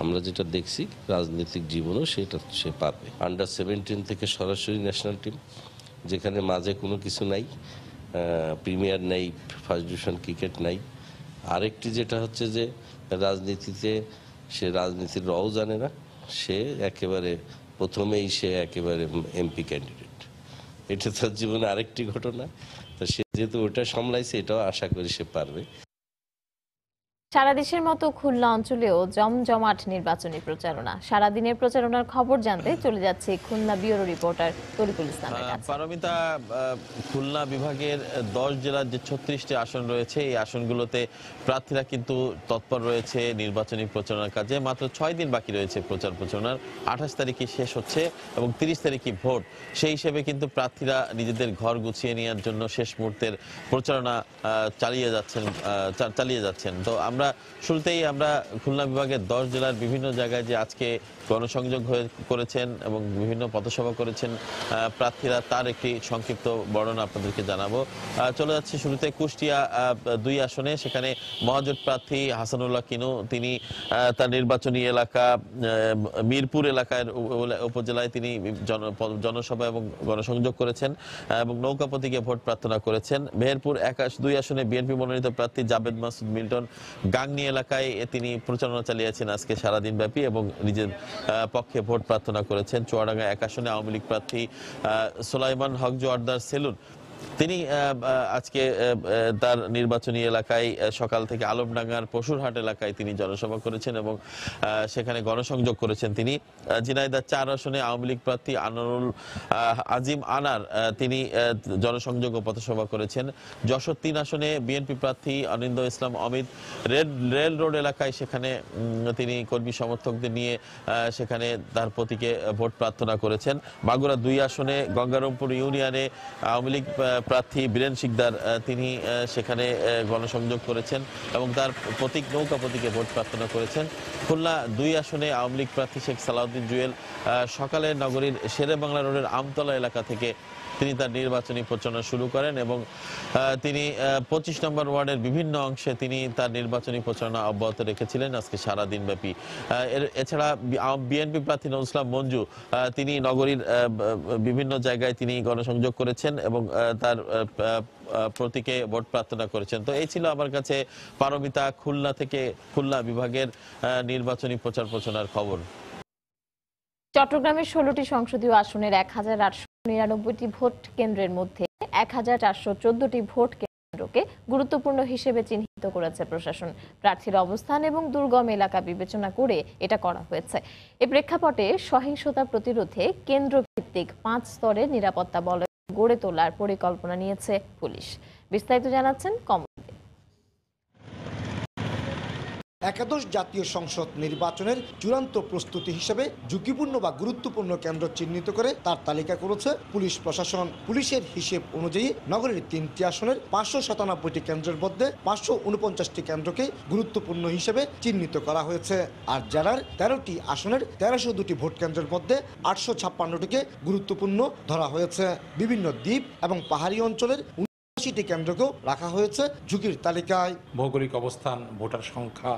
S6: আমরা যেটা দেখছি রাজনৈতিক জীবনও সেটা সে পারবে। আন্ডার 17 থেকে সরাসরি ন্যাশনাল টিম, যেখানে মাঝে কোনো কিছু নাই, প্রিমিয়ার নেই, ফার্স্ট ডিভিশন ক্রিকেট নাই। আরেকটি যেটা হচ্ছে যে রাজনীতিতে সে রাজনীতির রও জানে না, সে একেবারে প্রথমেই সে একেবারে এমপি ক্যান্ডিডেট। এটা তার জীবনে আরেকটি ঘটনা। তো সে যেহেতু ওটা সামলাইছে, এটাও আশা করি সে পারবে।
S3: সারা দেশের মতো খুলনা অঞ্চলেও জমজমাট নির্বাচনী প্রচারণা। সারাদিনের প্রচারণার খবর জানতে চলে যাচ্ছে খুলনা ব্যুরো রিপোর্টার তরিকুল ইসলামের কাছে।
S14: পারমিতা, খুলনা বিভাগের 10 জেলার যে 36টি আসন রয়েছে, এই আসনগুলোতে প্রার্থীরা কিন্তু তৎপর রয়েছে নির্বাচনী প্রচারণার কাজে। মাত্র 6 দিন বাকি রয়েছে প্রচারণার। 28 তারিখে শেষ হচ্ছে এবং 30 তারিখে ভোট। সেই হিসেবে কিন্তু প্রার্থীরা নিজেদের ঘর গুছিয়ে নেওয়ার জন্য শেষ মুহূর্তের প্রচারণা চালিয়ে যাচ্ছেন। তো আমরা শুরুতেই খুলনা বিভাগের 10 জেলার বিভিন্ন জায়গায় যে আজকে গণসংযোগ করেছেন এবং বিভিন্ন পথসভা করেছেন প্রার্থীরা, তার একটি সংক্ষিপ্ত বর্ণনা আপনাদেরকে জানাবো। চলে যাচ্ছে শুরুতে কুষ্টিয়া 2 আসনে। সেখানে মহাজোট প্রার্থী হাসানুল্লাহ কিনু, তিনি তার নির্বাচনী এলাকা মিরপুর এলাকার উপজেলায় তিনি জনসভা এবং গণসংযোগ করেছেন এবং নৌকা প্রতীকে ভোট প্রার্থনা করেছেন। মেহেরপুর 2 আসনে বিএনপি মনোনীত প্রার্থী জাবেদ মাসুদ মিল্টন গাংনী এলাকায় তিনি প্রচারণা চালিয়েছেন আজকে সারাদিন ব্যাপী এবং নিজের পক্ষে ভোট প্রার্থনা করেছেন। চুয়াডাঙ্গা 1 আসনে আওয়ামী লীগ প্রার্থী সুলাইমান হক জোয়ারদার সেলুন, তিনি আজকে তার নির্বাচনী এলাকায় সকাল থেকে আলমডাঙ্গার পশুরহাট এলাকায় তিনি জনসভা করেছেন এবং সেখানে গণসংযোগ করেছেন। তিনি ঝিনাইদহ 4 আসনে আওয়ামী লীগ প্রার্থী আনোয়ারুল আজিম আনার, তিনি জনসংযোগ ও পথসভা করেছেন। যশোর 3 আসনে বিএনপি প্রার্থী অনিন্দ ইসলাম অমিত রেল রোড এলাকায় সেখানে তিনি কর্মী সমর্থকদের নিয়ে সেখানে তার প্রতীকে ভোট প্রার্থনা করেছেন। মাগুরা 2 আসনে গঙ্গারামপুর ইউনিয়নে আওয়ামী লীগ প্রার্থী বীরেন শিকদার, তিনি সেখানে গণসংযোগ করেছেন এবং তার প্রতীক নৌকা প্রতীকে ভোট প্রার্থনা করেছেন। খুলনা 2 আসনে আওয়ামী লীগ প্রার্থী শেখ সালাউদ্দিন জুয়েল সকালে নগরীর শেরে বাংলা রোডের আমতলা এলাকা থেকে তিনি তার নির্বাচনী প্রচারণা শুরু করেন এবং তিনি 25 নম্বর ওয়ার্ডের বিভিন্ন অংশে তিনি তার নির্বাচনী প্রচারণা অব্যাহত রেখেছিলেন আজকে সারাদিন ব্যাপী। এছাড়া বিএনপি প্রার্থী নজরুল ইসলাম মঞ্জু, তিনি নগরীর বিভিন্ন জায়গায় তিনি গণসংযোগ করেছেন এবং তার প্রতীকে ভোট প্রার্থনা করেছেন। তো এই ছিল আমার কাছে পারমিতা খুলনা থেকে খুলনা বিভাগের নির্বাচনী প্রচারণার খবর।
S3: চট্টগ্রামের 16টি সংসদীয় আসনের 1899টি ভোট কেন্দ্রের মধ্যে 1414টি ভোট কেন্দ্রকে গুরুত্বপূর্ণ হিসেবে চিহ্নিত করেছে প্রশাসন। প্রার্থীর অবস্থান এবং দুর্গম এলাকা বিবেচনা করে এটা করা হয়েছে। এ প্রেক্ষাপটে সহিংসতা প্রতিরোধে কেন্দ্রভিত্তিক 5 স্তরের নিরাপত্তা বলয় গড়ে তোলার পরিকল্পনা নিয়েছে পুলিশ। বিস্তারিত জানাচ্ছেন কমল।
S15: একাদশ জাতীয় সংসদ নির্বাচনের চূড়ান্ত প্রস্তুতি হিসেবে ঝুঁকিপূর্ণ বা গুরুত্বপূর্ণ কেন্দ্র চিহ্নিত করে তার তালিকা করেছে পুলিশ প্রশাসন। পুলিশের হিসেব অনুযায়ী নগরীর 3টি আসনের 597টি কেন্দ্রের মধ্যে 549টি কেন্দ্রকে গুরুত্বপূর্ণ হিসেবে চিহ্নিত করা হয়েছে। আর জেলার 13টি আসনের 1302টি ভোট কেন্দ্রের মধ্যে 856টিকে গুরুত্বপূর্ণ ধরা হয়েছে। বিভিন্ন দ্বীপ এবং পাহাড়ি অঞ্চলের 79টি কেন্দ্রকেও রাখা হয়েছে ঝুঁকির তালিকায়।
S17: ভৌগোলিক অবস্থান, ভোটার সংখ্যা,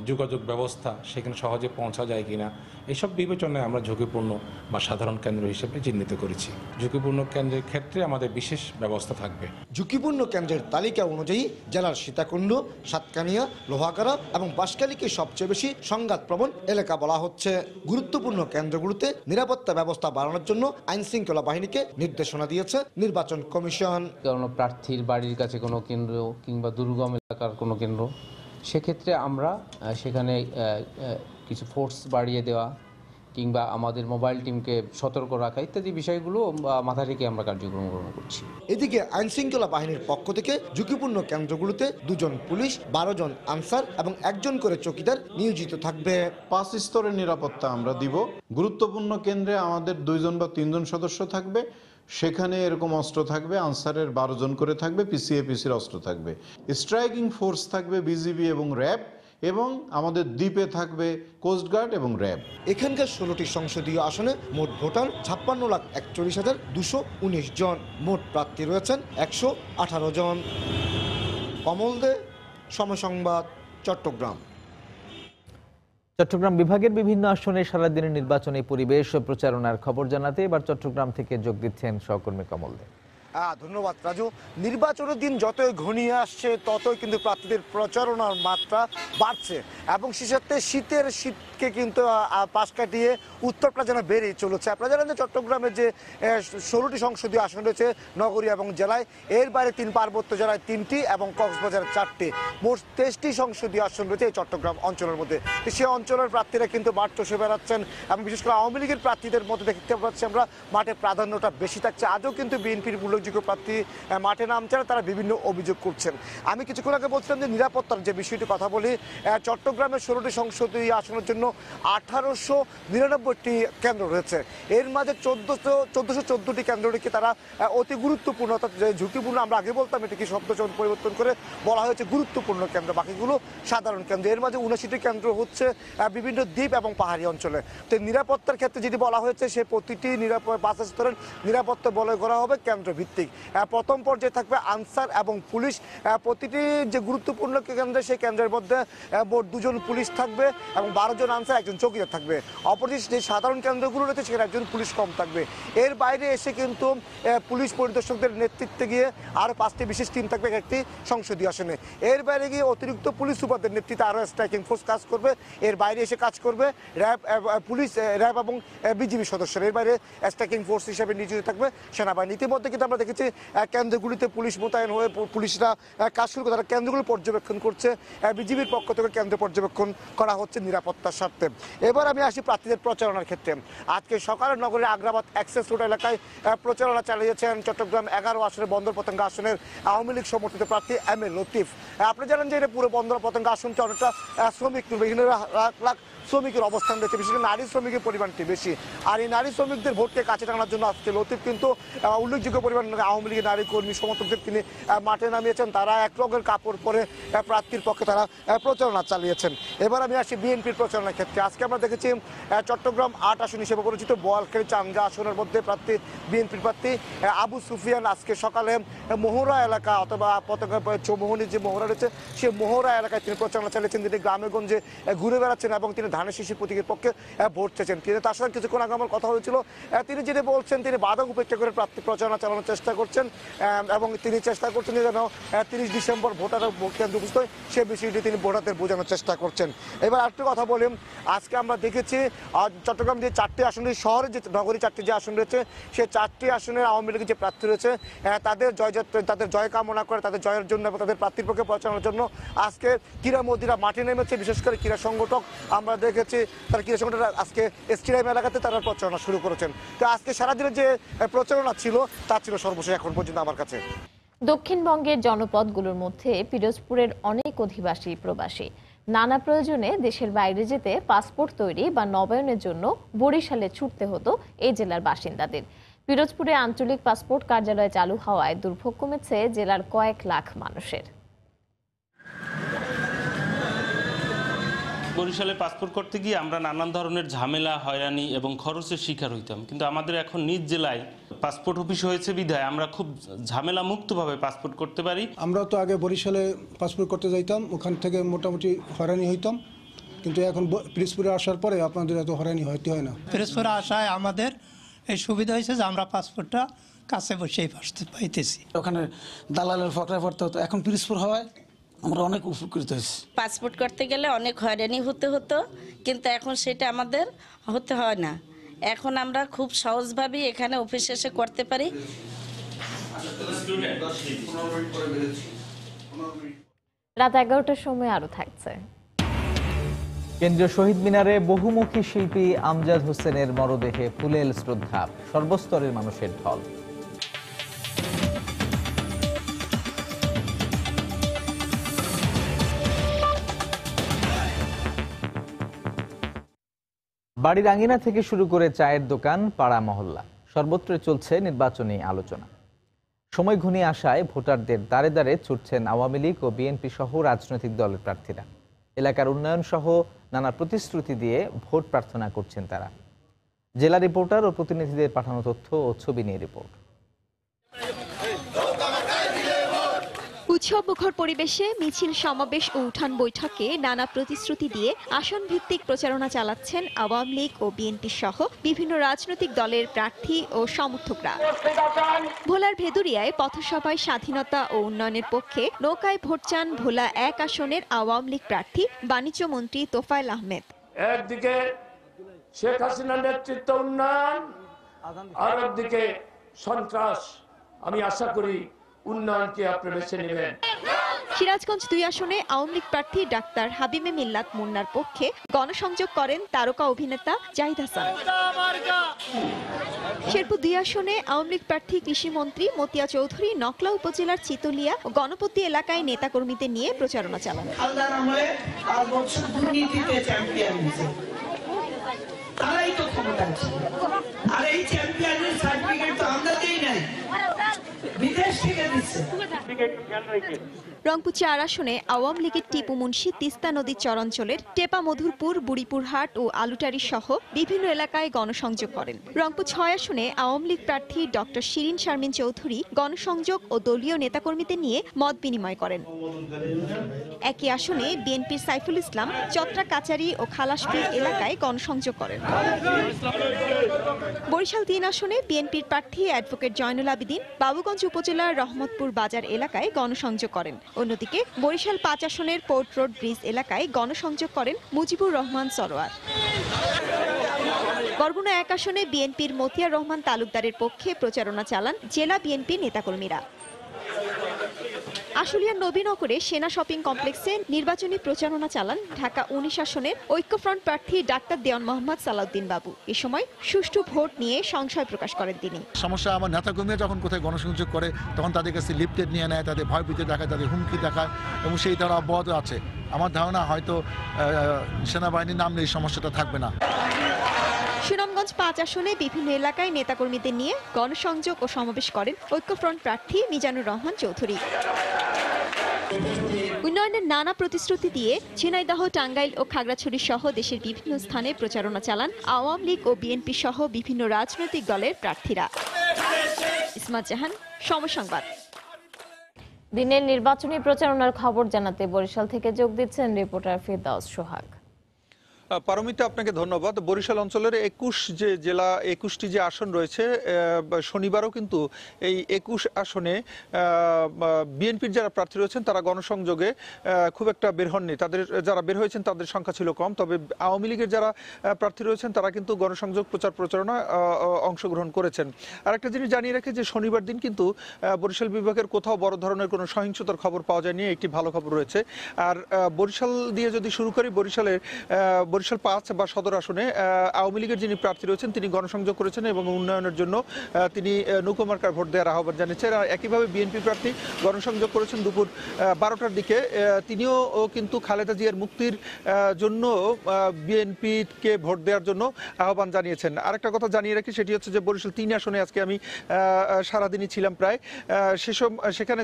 S17: যোগাযোগ ব্যবস্থা সেখানে সহজে পৌঁছা যায় কিনা, এসব বিবেচনায় আমরা ঝুঁকিপূর্ণ বা সাধারণ কেন্দ্র হিসেবে চিহ্নিত করেছি। ঝুঁকিপূর্ণ কেন্দ্রের ক্ষেত্রে আমাদের বিশেষ ব্যবস্থা থাকবে।
S15: ঝুঁকিপূর্ণ কেন্দ্রের তালিকা অনুযায়ী জেলার সীতাকুণ্ড, সাতকানিয়া, লোহাগাড়া এবং বাঁশখালীকে সবচেয়ে বেশি সংঘাতপ্রবণ এলাকা বলা হচ্ছে। গুরুত্বপূর্ণ কেন্দ্রগুলোতে নিরাপত্তা ব্যবস্থা বাড়ানোর জন্য আইন শৃঙ্খলা বাহিনীকে নির্দেশনা দিয়েছে নির্বাচন কমিশন।
S18: কোনো প্রার্থীর বাড়ির কাছে কোনো কেন্দ্র কিংবা দুর্গম এলাকার কোনো কেন্দ্র, সেক্ষেত্রে আমরা সেখানে কিছু ফোর্স বাড়িয়ে দেওয়া কিংবা আমাদের মোবাইল টিমকে সতর্ক রাখা ইত্যাদি বিষয়গুলো মাথায় রেখে আমরা কার্যক্রম গ্রহণ করছি।
S15: এদিকে আইন শৃঙ্খলা বাহিনীর পক্ষ থেকে ঝুঁকিপূর্ণ কেন্দ্রগুলোতে 2 জন পুলিশ, 12 জন আনসার এবং 1 জন করে চৌকিদার নিয়োজিত থাকবে।
S21: 5 স্তরের নিরাপত্তা আমরা দিব। গুরুত্বপূর্ণ কেন্দ্রে আমাদের 2 জন বা 3 জন সদস্য থাকবে।
S7: সেখানে এরকম অস্ত্র থাকবে, আনসারের 12 জন করে থাকবে, পিসির অস্ত্র থাকবে, স্ট্রাইকিং ফোর্স থাকবে বিজিবি এবং র্যাব, এবং আমাদের দ্বীপে থাকবে কোস্টগার্ড এবং র্যাব।
S15: এখানকার 16টি সংসদীয় আসনে মোট ভোটার 56,41,219 জন। মোট প্রার্থী রয়েছেন 118 জন। কমল দে, সময় সংবাদ, চট্টগ্রাম।
S1: চট্টগ্রাম বিভাগের বিভিন্ন আসনে সারাদিনের নির্বাচনী পরিবেশ ও প্রচারণার খবর জানাতে এবার চট্টগ্রাম থেকে যোগ দিচ্ছেন সহকর্মী কমল দে।
S15: ধন্যবাদ রাজু। নির্বাচনের দিন যতই ঘনিয়ে আসছে ততই কিন্তু প্রার্থীদের প্রচারণার মাত্রা বাড়ছে এবং বিশেষত শীতকে কিন্তু পাশ কাটিয়ে উত্তরটা যেন বেড়েই চলেছে। আপনারা জানেন যে চট্টগ্রামের যে 16টি সংসদীয় আসন রয়েছে নগরী এবং জেলায়, এর বাইরে 3 পার্বত্য জেলায় 3টি এবং কক্সবাজারের 4টি, মোট 23টি সংসদীয় আসন রয়েছে এই চট্টগ্রাম অঞ্চলের মধ্যে। সেই অঞ্চলের প্রার্থীরা কিন্তু মাঠ চষে বেড়াচ্ছেন এবং বিশেষ করে আওয়ামী লীগের প্রার্থীদের মধ্যে দেখতে পাচ্ছি আমরা মাঠে প্রাধান্যটা বেশি থাকছে। আজও কিন্তু বিএনপির উল্লেখযোগ্য প্রার্থী মাঠে নামছেন, তারা বিভিন্ন অভিযোগ করছেন। আমি কিছুক্ষণ আগে বলছিলাম যে নিরাপত্তার যে বিষয়টি কথা বলি, চট্টগ্রামের 16টি সংসদীয় আসনের জন্য 1899টি কেন্দ্র রয়েছে। এর মাঝে 1414টি কেন্দ্রটিকে তারা অতি গুরুত্বপূর্ণ, অর্থাৎ ঝুঁকিপূর্ণ, আমরা আগে বলতাম এটিকে শব্দ পরিবর্তন করে বলা হয়েছে গুরুত্বপূর্ণ কেন্দ্র, বাকিগুলো সাধারণ কেন্দ্র। এর মাঝে 79টি কেন্দ্র হচ্ছে বিভিন্ন দ্বীপ এবং পাহাড়ি অঞ্চলে। তো নিরাপত্তার ক্ষেত্রে যেটি বলা হয়েছে সে প্রতিটি 5 স্তরের নিরাপত্তা বলয় করা হবে কেন্দ্র ভিত্তিক। প্রথম পর্যায়ে থাকবে আনসার এবং পুলিশ। প্রতিটি যে গুরুত্বপূর্ণ কেন্দ্রে সেই কেন্দ্রের মধ্যে মোট 2 জন পুলিশ থাকবে এবং 12 জন আনসার, 1 জন চৌকিদার থাকবে। অপরটি যে সাধারণ কেন্দ্রগুলো রয়েছে সেখানে 1 জন পুলিশ কম থাকবে। এর বাইরে এসে কিন্তু পুলিশ পরিদর্শকদের নেতৃত্বে গিয়ে আরও 5টি বিশেষ টিম থাকবে একটি সংসদীয় আসনে। এর বাইরে গিয়ে অতিরিক্ত পুলিশ সুপারদের নেতৃত্বে আরও স্ট্রাইকিং ফোর্স কাজ করবে। এর বাইরে এসে কাজ করবে র্যাব, পুলিশ, র্যাব এবং বিজিবি সদস্যরা। এর বাইরে স্ট্রাইকিং ফোর্স হিসেবে নিয়োজিত থাকবে সেনাবাহিনী। ইতিমধ্যে কিন্তু আমরা দেখেছি কেন্দ্রগুলিতে পুলিশ মোতায়েন হয়ে পুলিশরা কাজ শুরু করে, তারা কেন্দ্রগুলো পর্যবেক্ষণ করছে। বিজিবির পক্ষ থেকে কেন্দ্র পর্যবেক্ষণ করা হচ্ছে নিরাপত্তার স্বার্থে। এবার আমি আসি প্রার্থীদের প্রচারণার ক্ষেত্রে। আজকে সকালে নগরের আগ্রাবাদ অ্যাক্সেস রোড এলাকায় প্রচারণা চালিয়েছেন চট্টগ্রাম 11 আসনের বন্দর পতেঙ্গা আসনের আওয়ামী লীগ সমর্থিত প্রার্থী এম এ লতিফ। আপনি জানেন যে এটা পুরো বন্দর পতেঙ্গা আসনটি অনেকটা শ্রমিক, বিভিন্ন লাখ শ্রমিকের অবস্থান রয়েছে, বিশেষ করে নারী শ্রমিকের পরিমাণটি বেশি। আর এই নারী শ্রমিকদের ভোটকে কাছে টানার জন্য আজকে লতিফ কিন্তু উল্লেখযোগ্য পরিমাণ আওয়ামী লীগের নারী কর্মী সমর্থকদের তিনি মাঠে নামিয়েছেন। তারা এক রঙের কাপড় পরে প্রার্থীর পক্ষে তারা প্রচারণা চালিয়েছেন। এবার আমি আসি বিএনপির প্রচারণার ক্ষেত্রে। আজকে আমরা দেখেছি চট্টগ্রাম 8 আসন হিসেবে পরিচিত বোয়ালখালী চান্দগা আসনের মধ্যে প্রার্থী বিএনপির প্রার্থী আবু সুফিয়ান আজকে সকালে মোহরা এলাকা অথবা পতেঙ্গা চৌমোহনীর যে মোহরা রয়েছে সেই মোহরা এলাকায় তিনি প্রচারণা চালিয়েছেন। তিনি গ্রামে গঞ্জে ঘুরে বেড়াচ্ছেন এবং তিনি ধানের শীষের প্রতীকের পক্ষে ভোট চেয়েছেন। কিন্তু তার সাথে কিছুক্ষণ আগে আমার কথা হয়েছিল, তিনি যেটা বলছেন তিনি বাধা উপেক্ষা করে প্রার্থী প্রচারণা চালানোর চেষ্টা করছেন এবং তিনি চেষ্টা করছেন যে যেন 30 ডিসেম্বর ভোটাররা ভোট কেন্দ্রে উপস্থিত হয় সে বিষয়টি তিনি ভোটারদের বোঝানোর চেষ্টা করছেন। এবার আরেকটু কথা বলি, আজকে আমরা দেখেছি চট্টগ্রাম যে 4টি আসনের শহরে যে নগরী 4টি যে আসন রয়েছে সেই 4টি আসনের আওয়ামী লীগের যে প্রার্থী রয়েছে তাদের জয় কামনা করে, তাদের জয়ের জন্য এবং তাদের প্রার্থীর পক্ষে প্রচারণার জন্য আজকে ক্রীড়া মোদীরা মাঠে নেমেছে। বিশেষ করে ক্রীড়া সংগঠক আমরা দেখেছি তারা ক্রীড়া সংগঠক আজকে স্টেডিয়াম এলাকাতে তারা প্রচারণা শুরু করেছেন। তো আজকে সারাদিনের যে প্রচারণা ছিল তা ছিল সর্বশেষ এখন পর্যন্ত আমার কাছে।
S3: দক্ষিণবঙ্গের জনপদগুলোর মধ্যে পিরোজপুরের অনেক অধিবাসী প্রবাসী। নানা প্রয়োজনে দেশের বাইরে যেতে পাসপোর্ট তৈরি বা নবায়নের জন্য বরিশালে ছুটতে হতো এই জেলার বাসিন্দাদের। পিরোজপুরে আঞ্চলিক পাসপোর্ট কার্যালয় চালু হওয়ায় দুর্ভোগ কমেছে জেলার কয়েক লাখ মানুষের।
S19: বরিশালে পাসপোর্ট করতে গিয়ে আমরা নানান ধরনের ঝামেলা, হয়রানি এবং খরচের শিকার হইতাম, কিন্তু আমাদের এখন নিজ জেলায় পাসপোর্ট অফিস হয়েছে বিধায় আমরা খুব ঝামেলা মুক্তভাবে পাসপোর্ট করতে পারি।
S20: আমরা তো আগে বরিশালে পাসপোর্ট করতে যাইতাম, ওখান থেকে মোটামুটি হয়রানি হইতাম, কিন্তু এখন পিরোজপুরে আসার পরে আপনাদের এত হয়রানি হইতে হয় না।
S21: পিরোজপুরে আসায় আমাদের এই সুবিধা হয়েছে যে আমরা পাসপোর্টটা কাছে বসেই পাইতেছি।
S22: ওখানে দালালের ফকরা পড়তে হতো, এখন পিরোজপুর হওয়ায় আমরা অনেক উপকৃত হয়েছি।
S23: পাসপোর্ট করতে গেলে অনেক হয়রানি হতে হতো, কিন্তু এখন সেটা আমাদের হতে হয় না। এখন আমরা খুব সহজভাবেই এখানে অফিসে এসে করতে পারি।
S3: রাত 11টার সময় আরো থাকছে।
S1: কেন্দ্রীয় শহীদ মিনারে বহুমুখী শিল্পী আমজাদ হোসেনের মরদেহে ফুলেল শ্রদ্ধা, সর্বস্তরের মানুষের ঢল। বাড়ির আঙিনা থেকে শুরু করে চায়ের দোকান, পাড়া মহল্লা, সর্বত্রই চলছে নির্বাচনী আলোচনা। সময় ঘনিয়ে আসায় ভোটারদের দ্বারে দ্বারে ছুটছেন আওয়ামী লীগ ও বিএনপি সহ রাজনৈতিক দলের প্রার্থীরা। এলাকার উন্নয়ন সহ নানা প্রতিশ্রুতি দিয়ে ভোট প্রার্থনা করছেন তারা। জেলা রিপোর্টার ও প্রতিনিধিদের পাঠানো তথ্য ও ছবি নিয়ে রিপোর্ট।
S2: উৎসব মুখর পরিবেশে মিছিল, সমাবেশ ও উঠান বৈঠকে নানা প্রতিশ্রুতি দিয়ে আসন ভিত্তিক প্রচারণা চালাচ্ছেন আওয়ামী লীগ ও বিএনপি সহ বিভিন্ন রাজনৈতিক দলের প্রার্থী ও সমর্থকরা। ভোলার ভেদুরিয়ায় পথসভায় স্বাধীনতা ও উন্নয়নের পক্ষে নৌকায় ভোট চান ভোলা 1 আসনের আওয়ামী লীগ প্রার্থী বাণিজ্য মন্ত্রী তোফায়েল আহমেদ।
S4: একদিকে শেখ হাসিনার নেতৃত্ব উন্নয়ন, আর একদিকে সন্ত্রাস। আমি আশা করি উন্নয়নকে আপনি বেছে নেবেন।
S2: সিরাজগঞ্জ 2 আসনে আওয়ামী লীগ প্রার্থী ডাক্তার হাবিবে মিল্লাত মুন্নার পক্ষে গণসংযোগ করেন তারকা অভিনেতা জাহিদ হাসান। শেরপুর 2 আসনে আওয়ামী লীগ প্রার্থী কৃষিমন্ত্রী মতিয়া চৌধুরী নকলা উপজেলার চিতলিয়া ও গণপতি এলাকায় নেতাকর্মীদের নিয়ে প্রচারণা চালান।
S9: তারাই তো ক্ষমতা আছে, আর এই চ্যাম্পিয়নের সার্টিফিকেট তো আমরা দেই নাই, বিদেশ থেকে দিচ্ছে।
S2: রংপুর 4 আসনে আওয়ামী লীগের টিপু মুন্সি তিস্তা নদীর চরাঞ্চলের টেপা মধুরপুর, বুড়িপুরহাট ও আলুটারি সহ বিভিন্ন এলাকায় গণসংযোগ করেন। রংপুর 6 আসনে আওয়ামী লীগ প্রার্থী ডক্টর শিরিন শারমিন চৌধুরী গণসংযোগ ও দলীয় নেতাকর্মীদের নিয়ে মত বিনিময় করেন। একই আসনে বিএনপির সাইফুল ইসলাম চত্রা কাচারি ও খালাসপুর এলাকায় গণসংযোগ করেন। বরিশাল 3 আসনে বিএনপির প্রার্থী অ্যাডভোকেট জয়নুল আবেদিন বাবুগঞ্জ উপজেলার রহমতপুর বাজার এলাকায় গণসংযোগ করেন। অন্যদিকে বরিশাল 5 আসনের পোর্ট রোড ব্রিজ এলাকায় গণসংযোগ করেন মুজিবুর রহমান সরোয়ার। বরগুনা 1 আসনে বিএনপির মতিয়ার রহমান তালুকদারের পক্ষে প্রচারণা চালান জেলা বিএনপির নেতাকর্মীরা। আশুলিয়ার নবীনগরে সেনা শপিং কমপ্লেক্সে নির্বাচনী প্রচারণা চালান ঢাকা 19 আসনের ঐক্যফ্রন্ট প্রার্থী ডাক্তার দেওয়ান মোহাম্মদ সালাউদ্দিন বাবু। এ সময় সুষ্ঠু ভোট নিয়ে সংশয় প্রকাশ করেন তিনি।
S24: সমস্যা আমার নেতাকর্মীরা যখন কোথায় গণসংযোগ করে তখন তাদের কাছে লিফটেড নিয়ে নেয়, তাদের ভয়ভীতি দেখায়, তাদের হুমকি দেখায় এবং সেই তারা অব্যাহত আছে। আমার ধারণা হয়তো সেনাবাহিনীর নামলে এই সমস্যাটা থাকবে না।
S2: সুনামগঞ্জ 5 আসনে বিভিন্ন এলাকায় নেতাকর্মীদের নিয়ে গণসংযোগ ও সমাবেশ করেন ঐক্যফ্রন্ট প্রার্থী মিজানুর রহমান চৌধুরী। উন্নয়নের নানা প্রতিশ্রুতি দিয়ে ঝিনাইদহ, টাঙ্গাইল ও খাগড়াছড়ি সহ দেশের বিভিন্ন স্থানে প্রচারণা চালান আওয়ামী লীগ ও বিএনপি সহ বিভিন্ন রাজনৈতিক দলের প্রার্থীরা। ইসমাত জাহান, সময় সংবাদ।
S3: দিনের নির্বাচনী প্রচারণার খবর জানাতে বরিশাল থেকে যোগ দিচ্ছেন রিপোর্টার ফিরদাউস সোহাগ।
S25: পারমিতা, আপনাকে ধন্যবাদ। বরিশাল অঞ্চলের 21টি যে আসন রয়েছে, শনিবারও কিন্তু এই 21 আসনে বিএনপির যারা প্রার্থী রয়েছেন তারা গণসংযোগে খুব একটা বের হননি। তাদের যারা বের হয়েছেন তাদের সংখ্যা ছিল কম। তবে আওয়ামী লীগের যারা প্রার্থী রয়েছেন তারা কিন্তু গণসংযোগ প্রচারণা অংশগ্রহণ করেছেন। আর একটা জিনিস জানিয়ে রাখে যে শনিবার দিন কিন্তু বরিশাল বিভাগের কোথাও বড় ধরনের কোনো সহিংসতার খবর পাওয়া যায়নি, একটি ভালো খবর রয়েছে। আর বরিশাল দিয়ে যদি শুরু করি, বরিশাল 5 বা সদর আসনে আওয়ামী লীগের যিনি প্রার্থী রয়েছেন তিনি গণসংযোগ করেছেন এবং উন্নয়নের জন্য তিনি নৌকোমার্কার ভোট দেওয়ার আহ্বান জানিয়েছেন। আর একইভাবে বিএনপি প্রার্থী গণসংযোগ করেছেন দুপুর 12টার দিকে। তিনিও কিন্তু খালেদা জিয়ার মুক্তির জন্য বিএনপিকে ভোট দেওয়ার জন্য আহ্বান জানিয়েছেন। আরেকটা কথা জানিয়ে রাখি, সেটি হচ্ছে যে বরিশাল 3 আসনে আজকে আমি সারাদিনই ছিলাম প্রায়। সেখানে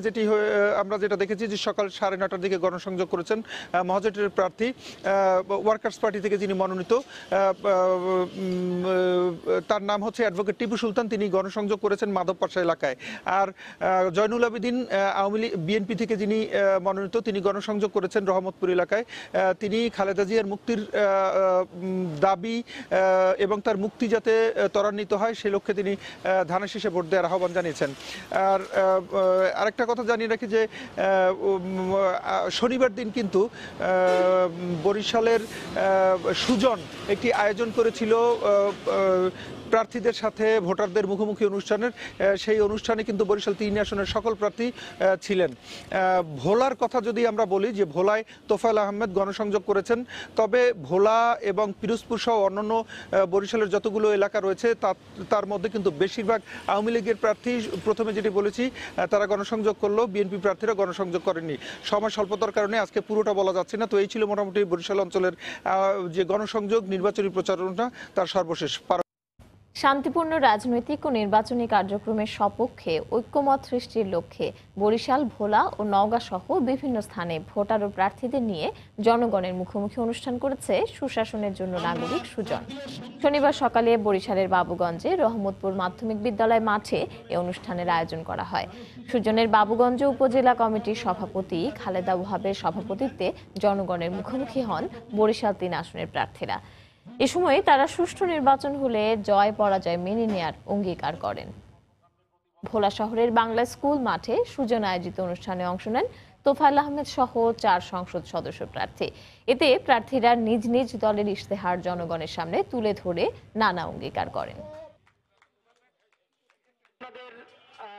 S25: আমরা যেটা দেখেছি যে সকাল 9:30টার দিকে গণসংযোগ করেছেন মহাজোটের প্রার্থী ওয়ার্কার্স পার্টি থেকে যিনি মনোনীত, তার নাম হচ্ছে অ্যাডভোকেট টিপু সুলতান। তিনি গণসংযোগ করেছেন মাধবপাশা এলাকায়। আর জয়নুল আবেদিন আওয়ামী লীগ বিএনপি থেকে যিনি মনোনীত, তিনি গণসংযোগ করেছেন রহমতপুর এলাকায়। তিনি খালেদা জিয়ার মুক্তির দাবি এবং তার মুক্তি যাতে ত্বরান্বিত হয় সেই লক্ষ্যে তিনি ধানের শীষে ভোট দেওয়ার আহ্বান জানিয়েছেন। আর আরেকটা কথা জানিয়ে রাখি যে শনিবার দিন কিন্তু বরিশালের সুজন একটি আয়োজন করেছিল প্রার্থীদের সাথে ভোটারদের মুখোমুখি অনুষ্ঠানের। সেই অনুষ্ঠানে কিন্তু বরিশাল 3 আসনের সকল প্রার্থী ছিলেন। ভোলার কথা যদি আমরা বলি, যে ভোলায় তোফায়েল আহমেদ গণসংযোগ করেছেন, তবে ভোলা এবং পিরোজপুর সহ অন্যান্য বরিশালের যতগুলো এলাকা রয়েছে তার মধ্যে কিন্তু বেশিরভাগ আওয়ামী লীগের প্রার্থী, প্রথমে যেটি বলেছি, তারা গণসংযোগ করলেও বিএনপি প্রার্থীরা গণসংযোগ করেননি। সময় স্বল্পতার কারণে আজকে পুরোটা বলা যাচ্ছে না। তো এই ছিল মোটামুটি বরিশাল অঞ্চলের যে গণসংযোগ নির্বাচনী প্রচারণা তার সর্বশেষ।
S3: শান্তিপূর্ণ রাজনৈতিক ও নির্বাচনী কার্যক্রমের সপক্ষে ঐক্যমত সৃষ্টির লক্ষ্যে বরিশাল, ভোলা ও নওগাঁ সহ বিভিন্ন স্থানে ভোটার ও প্রার্থীদের নিয়ে জনগণের মুখোমুখি অনুষ্ঠান করেছে সুশাসনের জন্য নাগরিক সুজন। শনিবার সকালে বরিশালের বাবুগঞ্জে রহমতপুর মাধ্যমিক বিদ্যালয় মাঠে এ অনুষ্ঠানের আয়োজন করা হয়। সুজনের বাবুগঞ্জ উপজেলা কমিটির সভাপতি খালেদা ওয়াহাবের সভাপতিত্বে জনগণের মুখোমুখি হন বরিশাল ৩ আসনের প্রার্থীরা। এ সময় তারা সুষ্ঠু নির্বাচন হলে জয় পরাজয় মেনে নেয়ার অঙ্গীকার করেন। ভোলা শহরের বাংলা স্কুল মাঠে সুজন আয়োজিত অনুষ্ঠানে অংশ নেন তোফায়েল আহমেদ সহ 4 সংসদ সদস্য প্রার্থী। এতে প্রার্থীরা নিজ নিজ দলের ইশতেহার জনগণের সামনে তুলে ধরে নানা অঙ্গীকার করেন।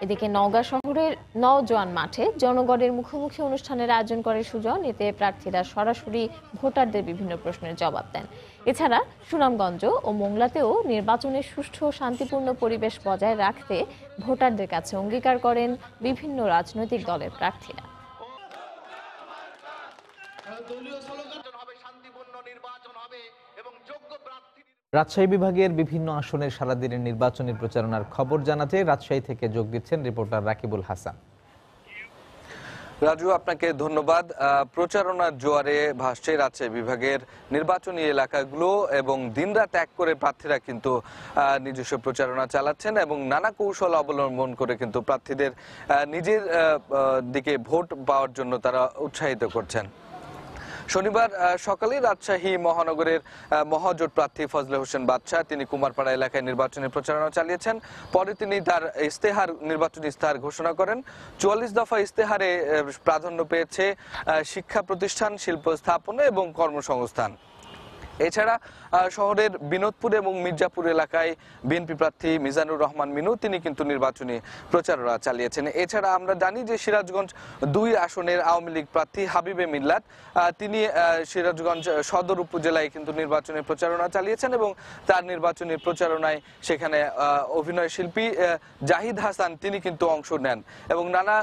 S3: এদিকে নওগাঁ শহরের নওজোয়ান মাঠে জনগণের মুখোমুখি অনুষ্ঠানের আয়োজন করে সুজন। এতে প্রার্থীরা সরাসরি ভোটারদের বিভিন্ন প্রশ্নের জবাব দেন। এছাড়া সুনামগঞ্জ ও মোংলাতেও নির্বাচনের সুষ্ঠু ও শান্তিপূর্ণ পরিবেশ বজায় রাখতে ভোটারদের কাছে অঙ্গীকার করেন বিভিন্ন রাজনৈতিক দলের প্রার্থীরা।
S1: রাজশাহী বিভাগের বিভিন্ন আসনের সারাদিনের নির্বাচনী প্রচারণার খবর জানাতে রাজশাহী থেকে যোগ দিচ্ছেন রিপোর্টার রাকিবুল হাসান।
S8: রাজু, আপনাকে ধন্যবাদ। প্রচারণার জোয়ারে ভাসছে রাজশাহী বিভাগের নির্বাচনী এলাকাগুলো এবং দিনরাত এক করে প্রার্থীরা কিন্তু নিজস্ব প্রচারণা চালাচ্ছেন এবং নানা কৌশল অবলম্বন করে কিন্তু প্রার্থীদের নিজের দিকে ভোট পাওয়ার জন্য তারা উৎসাহিত করছেন। শনিবার সকালে রাজশাহী মহানগরের মহাজোট প্রার্থী ফজলে হোসেন বাদশাহ তিনি কুমারপাড়া এলাকায় নির্বাচনী প্রচারণা চালিয়েছেন। পরে তিনি তার নির্বাচনী ইস্তেহার ঘোষণা করেন। 44 দফা ইস্তেহারে প্রাধান্য পেয়েছে শিক্ষা প্রতিষ্ঠান, শিল্প স্থাপনা এবং কর্মসংস্থান। এছাড়া শহরের বিনোদপুর এবং মির্জাপুর এলাকায় বিএনপি প্রার্থী মিজানুর রহমান মিনু তিনি কিন্তু নির্বাচনী প্রচারণা চালিয়েছেন। এছাড়া আমরা জানি যে সিরাজগঞ্জ 2 আসনের আওয়ামী লীগ প্রার্থী হাবিবে মিল্লাত তিনি সিরাজগঞ্জ সদর উপজেলায় কিন্তু নির্বাচনী প্রচারণা চালিয়েছেন এবং তার নির্বাচনী প্রচারণায় সেখানে অভিনয় শিল্পী জাহিদ হাসান তিনি কিন্তু অংশ নেন এবং নানা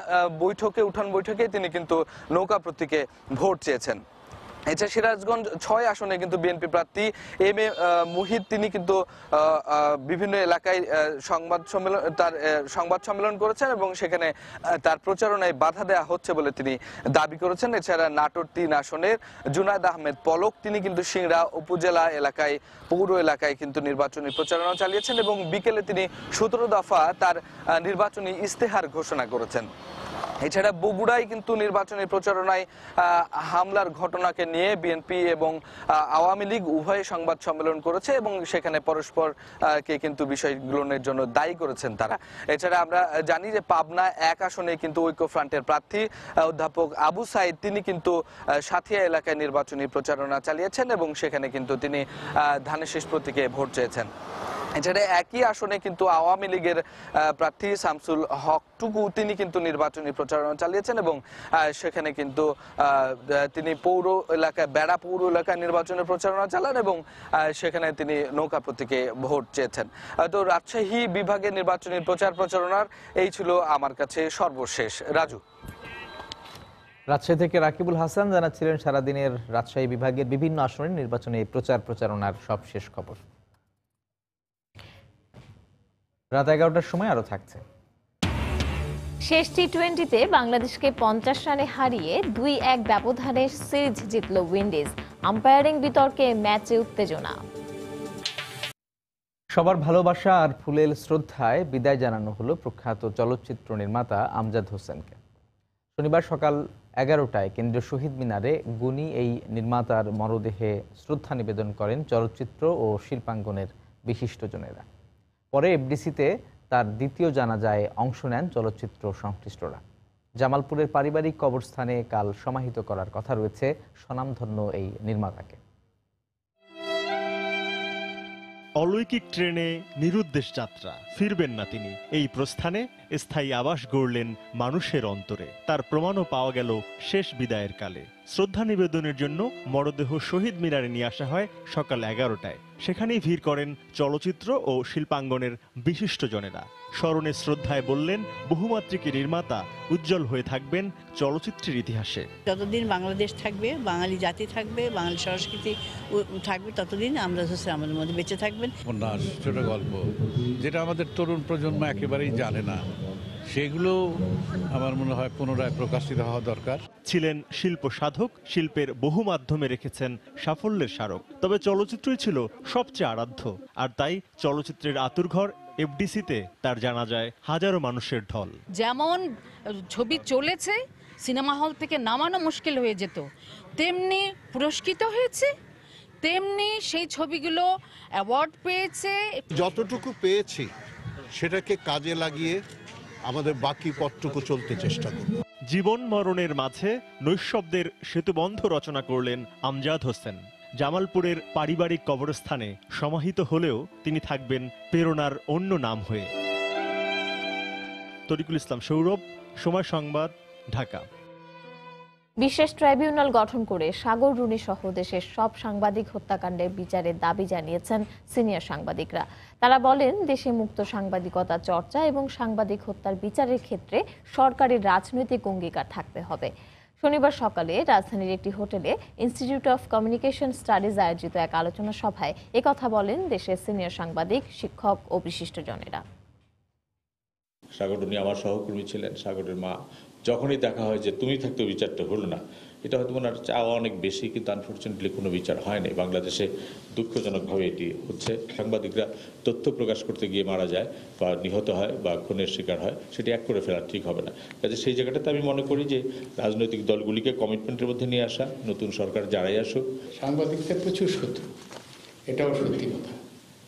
S8: উঠান বৈঠকে তিনি কিন্তু নৌকা প্রতীকে ভোট চেয়েছেন। এছাড়া সিরাজগঞ্জ 6 আসনে কিন্তু বিএনপি প্রার্থী এম এ মুহিত তিনি কিন্তু বিভিন্ন এলাকায় সংবাদ সম্মেলন করেছেন এবং সেখানে তার প্রচারণায় বাধা দেওয়া হচ্ছে বলে তিনি দাবি করেছেন। এছাড়া নাটোর 3 আসনের জুনায়েদ আহমেদ পলক তিনি কিন্তু সিংড়া উপজেলা এলাকায় পৌর এলাকায় কিন্তু নির্বাচনী প্রচারণা চালিয়েছেন এবং বিকেলে তিনি 17 দফা তার নির্বাচনী ইস্তেহার ঘোষণা করেছেন। এছাড়া বগুড়ায় কিন্তু নির্বাচনী প্রচারণায় হামলার ঘটনাকে নিয়ে বিএনপি এবং আওয়ামী লীগ উভয়ে সংবাদ সম্মেলন করেছে এবং সেখানে পরস্পরকে কিন্তু বিষয়গুলোর জন্য দায়ী করেছেন তারা। এছাড়া আমরা জানি যে পাবনা 1 আসনে কিন্তু ঐক্য ফ্রন্টের প্রার্থী অধ্যাপক আবু সাইদ তিনি কিন্তু সাথিয়া এলাকায় নির্বাচনী প্রচারণা চালিয়েছেন এবং সেখানে কিন্তু তিনি ধানের শীষ প্রতীকে ভোট চেয়েছেন। এছাড়া একই আসনে কিন্তু আওয়ামী লীগের প্রার্থী শামসুল হক টুকু তিনি কিন্তু নির্বাচনী প্রচারণা চালিয়েছেন এবং সেখানে কিন্তু তিনি পৌর এলাকায় বেড়া পৌর এলাকায় নির্বাচনী প্রচারণা চালান এবং সেখানে তিনি নৌকা প্রতীকে ভোট চেয়েছেন। তো রাজশাহী বিভাগের নির্বাচনী প্রচারণার এই ছিল আমার কাছে সর্বশেষ। রাজু,
S1: রাজশাহী থেকে রাকিবুল হাসান জানাচ্ছিলেন সারাদিনের রাজশাহী বিভাগের বিভিন্ন আসনের নির্বাচনী প্রচারণার সবশেষ খবর। রাত 11টার সময় আরো থাকছে।
S3: শেষ টি-20তে বাংলাদেশকে 50 রানে হারিয়ে 2-1 ব্যবধানে সিরিজ জিতল উইন্ডিজ। আম্পায়ারিং বিতর্কে ম্যাচে উত্তেজনা।
S1: সবার ভালোবাসা আর ফুলেল শ্রদ্ধায় বিদায় জানানো হলো প্রখ্যাত চলচ্চিত্র নির্মাতা আমজাদ হোসেনকে। শনিবার সকাল 11টায় কেন্দ্রীয় শহীদ মিনারে গুণী এই নির্মাতার মরদেহে শ্রদ্ধা নিবেদন করেন চলচ্চিত্র ও শিল্পাঙ্গনের বিশিষ্টজনেরা। পরে এফডিসিতে তার দ্বিতীয় জানাজায় অংশ নেন চলচ্চিত্র সংশ্লিষ্টরা। জামালপুরের পারিবারিক কবরস্থানে কাল সমাহিত করার কথা রয়েছে স্বনামধন্য এই নির্মাতাকে।
S10: অলৌকিক ট্রেনে নিরুদ্দেশ যাত্রা, ফিরবেন না তিনি। এই প্রস্থানে স্থায়ী আবাস গড়লেন মানুষের অন্তরে। তার প্রমাণও পাওয়া গেল শেষ বিদায়ের কালে। শ্রদ্ধা নিবেদনের জন্য মরদেহ শহীদ মিনারে নিয়ে আসা হয় সকাল 11টায়। সেখানেই ভিড় করেন চলচ্চিত্র ও শিল্পাঙ্গনের বিশিষ্টজনেরা। স্মরণে শ্রদ্ধায় বললেন, বহুমাত্রিক নির্মাতা উজ্জ্বল হয়ে থাকবেন চলচ্চিত্রের ইতিহাসে।
S5: যতদিন বাংলাদেশ থাকবে, বাঙালি জাতি থাকবে, বাঙালি সংস্কৃতি থাকবে, ততদিন আমরা আমাদের মধ্যে বেঁচে থাকবেন।
S11: উপন্যাস, ছোট গল্প, যেটা আমাদের তরুণ প্রজন্ম একেবারেই জানে না, সেগুলো আমার মনে হয় পুনরায় প্রকাশিত হওয়া দরকার।
S10: ছিলেন শিল্প সাধক, শিল্পের বহু মাধ্যমে রেখেছেন সাফল্যের স্মারক। তবে চলচ্চিত্রই ছিল সবচেয়ে আরাধ্য, আর তাই চলচ্চিত্রের আতুরঘর এফডিসিতে তার জানা যায় হাজারো মানুষের ঢল।
S12: যেমন ছবি চলেছে, সিনেমা হল থেকে নামানো মুশকিল হয়ে যেত, তেমনি পুরস্কৃত হয়েছে, তেমনি সেই ছবিগুলো অ্যাওয়ার্ড পেয়েছে।
S13: যতটুকু পেয়েছি সেটাকে কাজে লাগিয়ে আমাদের বাকি পথটুকু চলতে চেষ্টা করব।
S10: জীবন মরণের মাঝে নৈঃশব্দের সেতুবন্ধ রচনা করলেন আমজাদ হোসেন। জামালপুরের পারিবারিক কবরস্থানে সমাহিত হলেও তিনি থাকবেন প্রেরণার অন্য নাম হয়ে। তরিকুল ইসলাম সৌরভ, সময় সংবাদ, ঢাকা।
S3: বিশেষ ট্রাইব্যুনাল গঠন করে সাগর রুনি সহ দেশের সব সাংবাদিক হত্যাকাণ্ডের বিচারের দাবি জানিয়েছেন সিনিয়র সাংবাদিকরা। তারা বলেন, দেশে মুক্ত সাংবাদিকতা চর্চা এবং সাংবাদিক হত্যার বিচারের ক্ষেত্রে সরকারের রাজনৈতিক অঙ্গীকার থাকতে হবে। শনিবার সকালে রাজধানীর একটি হোটেলে ইনস্টিটিউট অফ কমিউনিকেশন স্টাডিজ আয়োজিত এক আলোচনা সভায় একথা বলেন দেশের সিনিয়র সাংবাদিক, শিক্ষক ও বিশিষ্টজনেরা।
S16: সাগর রুনি আমার সহকর্মী ছিলেন। সাগরের মা যখনই দেখা হয় যে তুমি থাকতে বিচারটা হলো না, এটা হয়তো ওনার চাওয়া অনেক বেশি, কিন্তু আনফর্চুনেটলি কোনো বিচার হয়নি। বাংলাদেশে দুঃখজনকভাবে এটি হচ্ছে। সাংবাদিকরা তথ্য প্রকাশ করতে গিয়ে মারা যায় বা নিহত হয় বা খুনের শিকার হয়, সেটি এক করে ফেলা ঠিক হবে না। কাজে সেই জায়গাটাতে আমি মনে করি যে রাজনৈতিক দলগুলিকে কমিটমেন্টের মধ্যে নিয়ে আসা, নতুন সরকার যারাই আসুক।
S26: সাংবাদিকদের প্রচুর শত্রু, এটাও সত্যি কথা।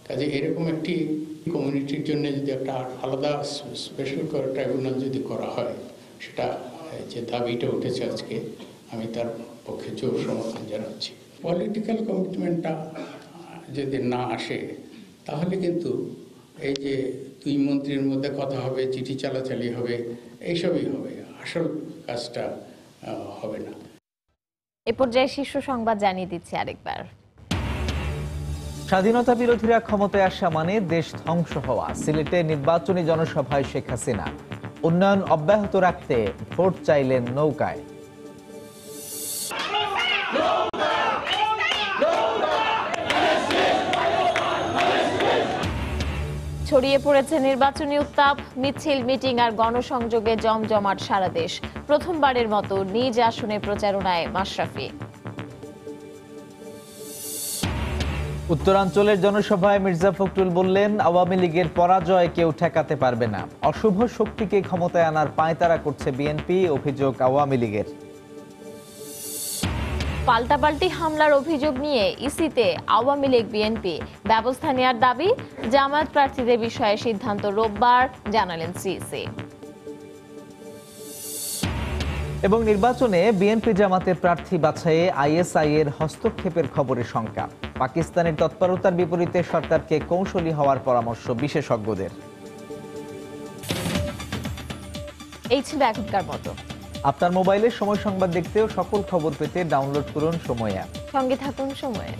S26: কাজে এরকম একটি কমিউনিটির জন্য যদি একটা আলাদা স্পেশাল ট্রাইব্যুনাল যদি করা হয়, সেটা যে দাবিটা উঠেছে আজকে, আমি তার পক্ষে জোর সমর্থন জানাচ্ছি। পলিটিক্যাল কমিটমেন্টটা যদি না আসে, তাহলে কিন্তু এই যে দুই মন্ত্রীর মধ্যে কথা হবে, চিঠি চালাচালি হবে, এইসবই হবে, আসল কাজটা হবে না।
S3: এ পর্যায়ে শীর্ষ সংবাদ জানিয়ে দিচ্ছি আরেকবার।
S1: স্বাধীনতা বিরোধীরা ক্ষমতায় আসা মানে দেশ ধ্বংস হওয়া। সিলেটে নির্বাচনী জনসভায় শেখ হাসিনা। উন্নয়ন অব্যাহত রাখতে ভোট চাইলেন নৌকায়।
S3: ছড়িয়ে পড়েছে নির্বাচনী উত্তাপ, মিছিল, মিটিং আর গণসংযোগে জমজমাট সারা দেশ। প্রথমবারের মতো নিজ আসনে প্রচারণায় মাশরাফি।
S1: উত্তরাঞ্চলের জনসভায় মির্জা ফখরুল বললেন, আওয়ামী লীগের পরাজয় কেউ ঠেকাতে পারবে না। অশুভ শক্তিকে ক্ষমতায় আনার পায়তারা করছে বিএনপি, অভিযোগ আওয়ামী লীগের।
S3: পাল্টাপাল্টি হামলার অভিযোগ নিয়ে ইসিতে আওয়ামী লীগ, বিএনপি ব্যবস্থা নেওয়ার দাবি। জামায়াত প্রার্থীদের বিষয়ে সিদ্ধান্ত রোববার, জানালেন সিইসি।
S1: এবং নির্বাচনে বিএনপি জামাতের প্রার্থী বাছাইয়ে আইএসআই এর হস্তক্ষেপের খবরে শঙ্কা। পাকিস্তানের তৎপরতার বিপরীতে সরকারকে কৌশলী হওয়ার পরামর্শ বিশেষজ্ঞদের।
S3: এই ছিল এখনকার মতো।
S1: আপনার মোবাইলে সময় সংবাদ দেখতে ও সকল খবর পেতে ডাউনলোড করুন সময় অ্যাপ।
S3: সঙ্গে থাকুন সময়ে।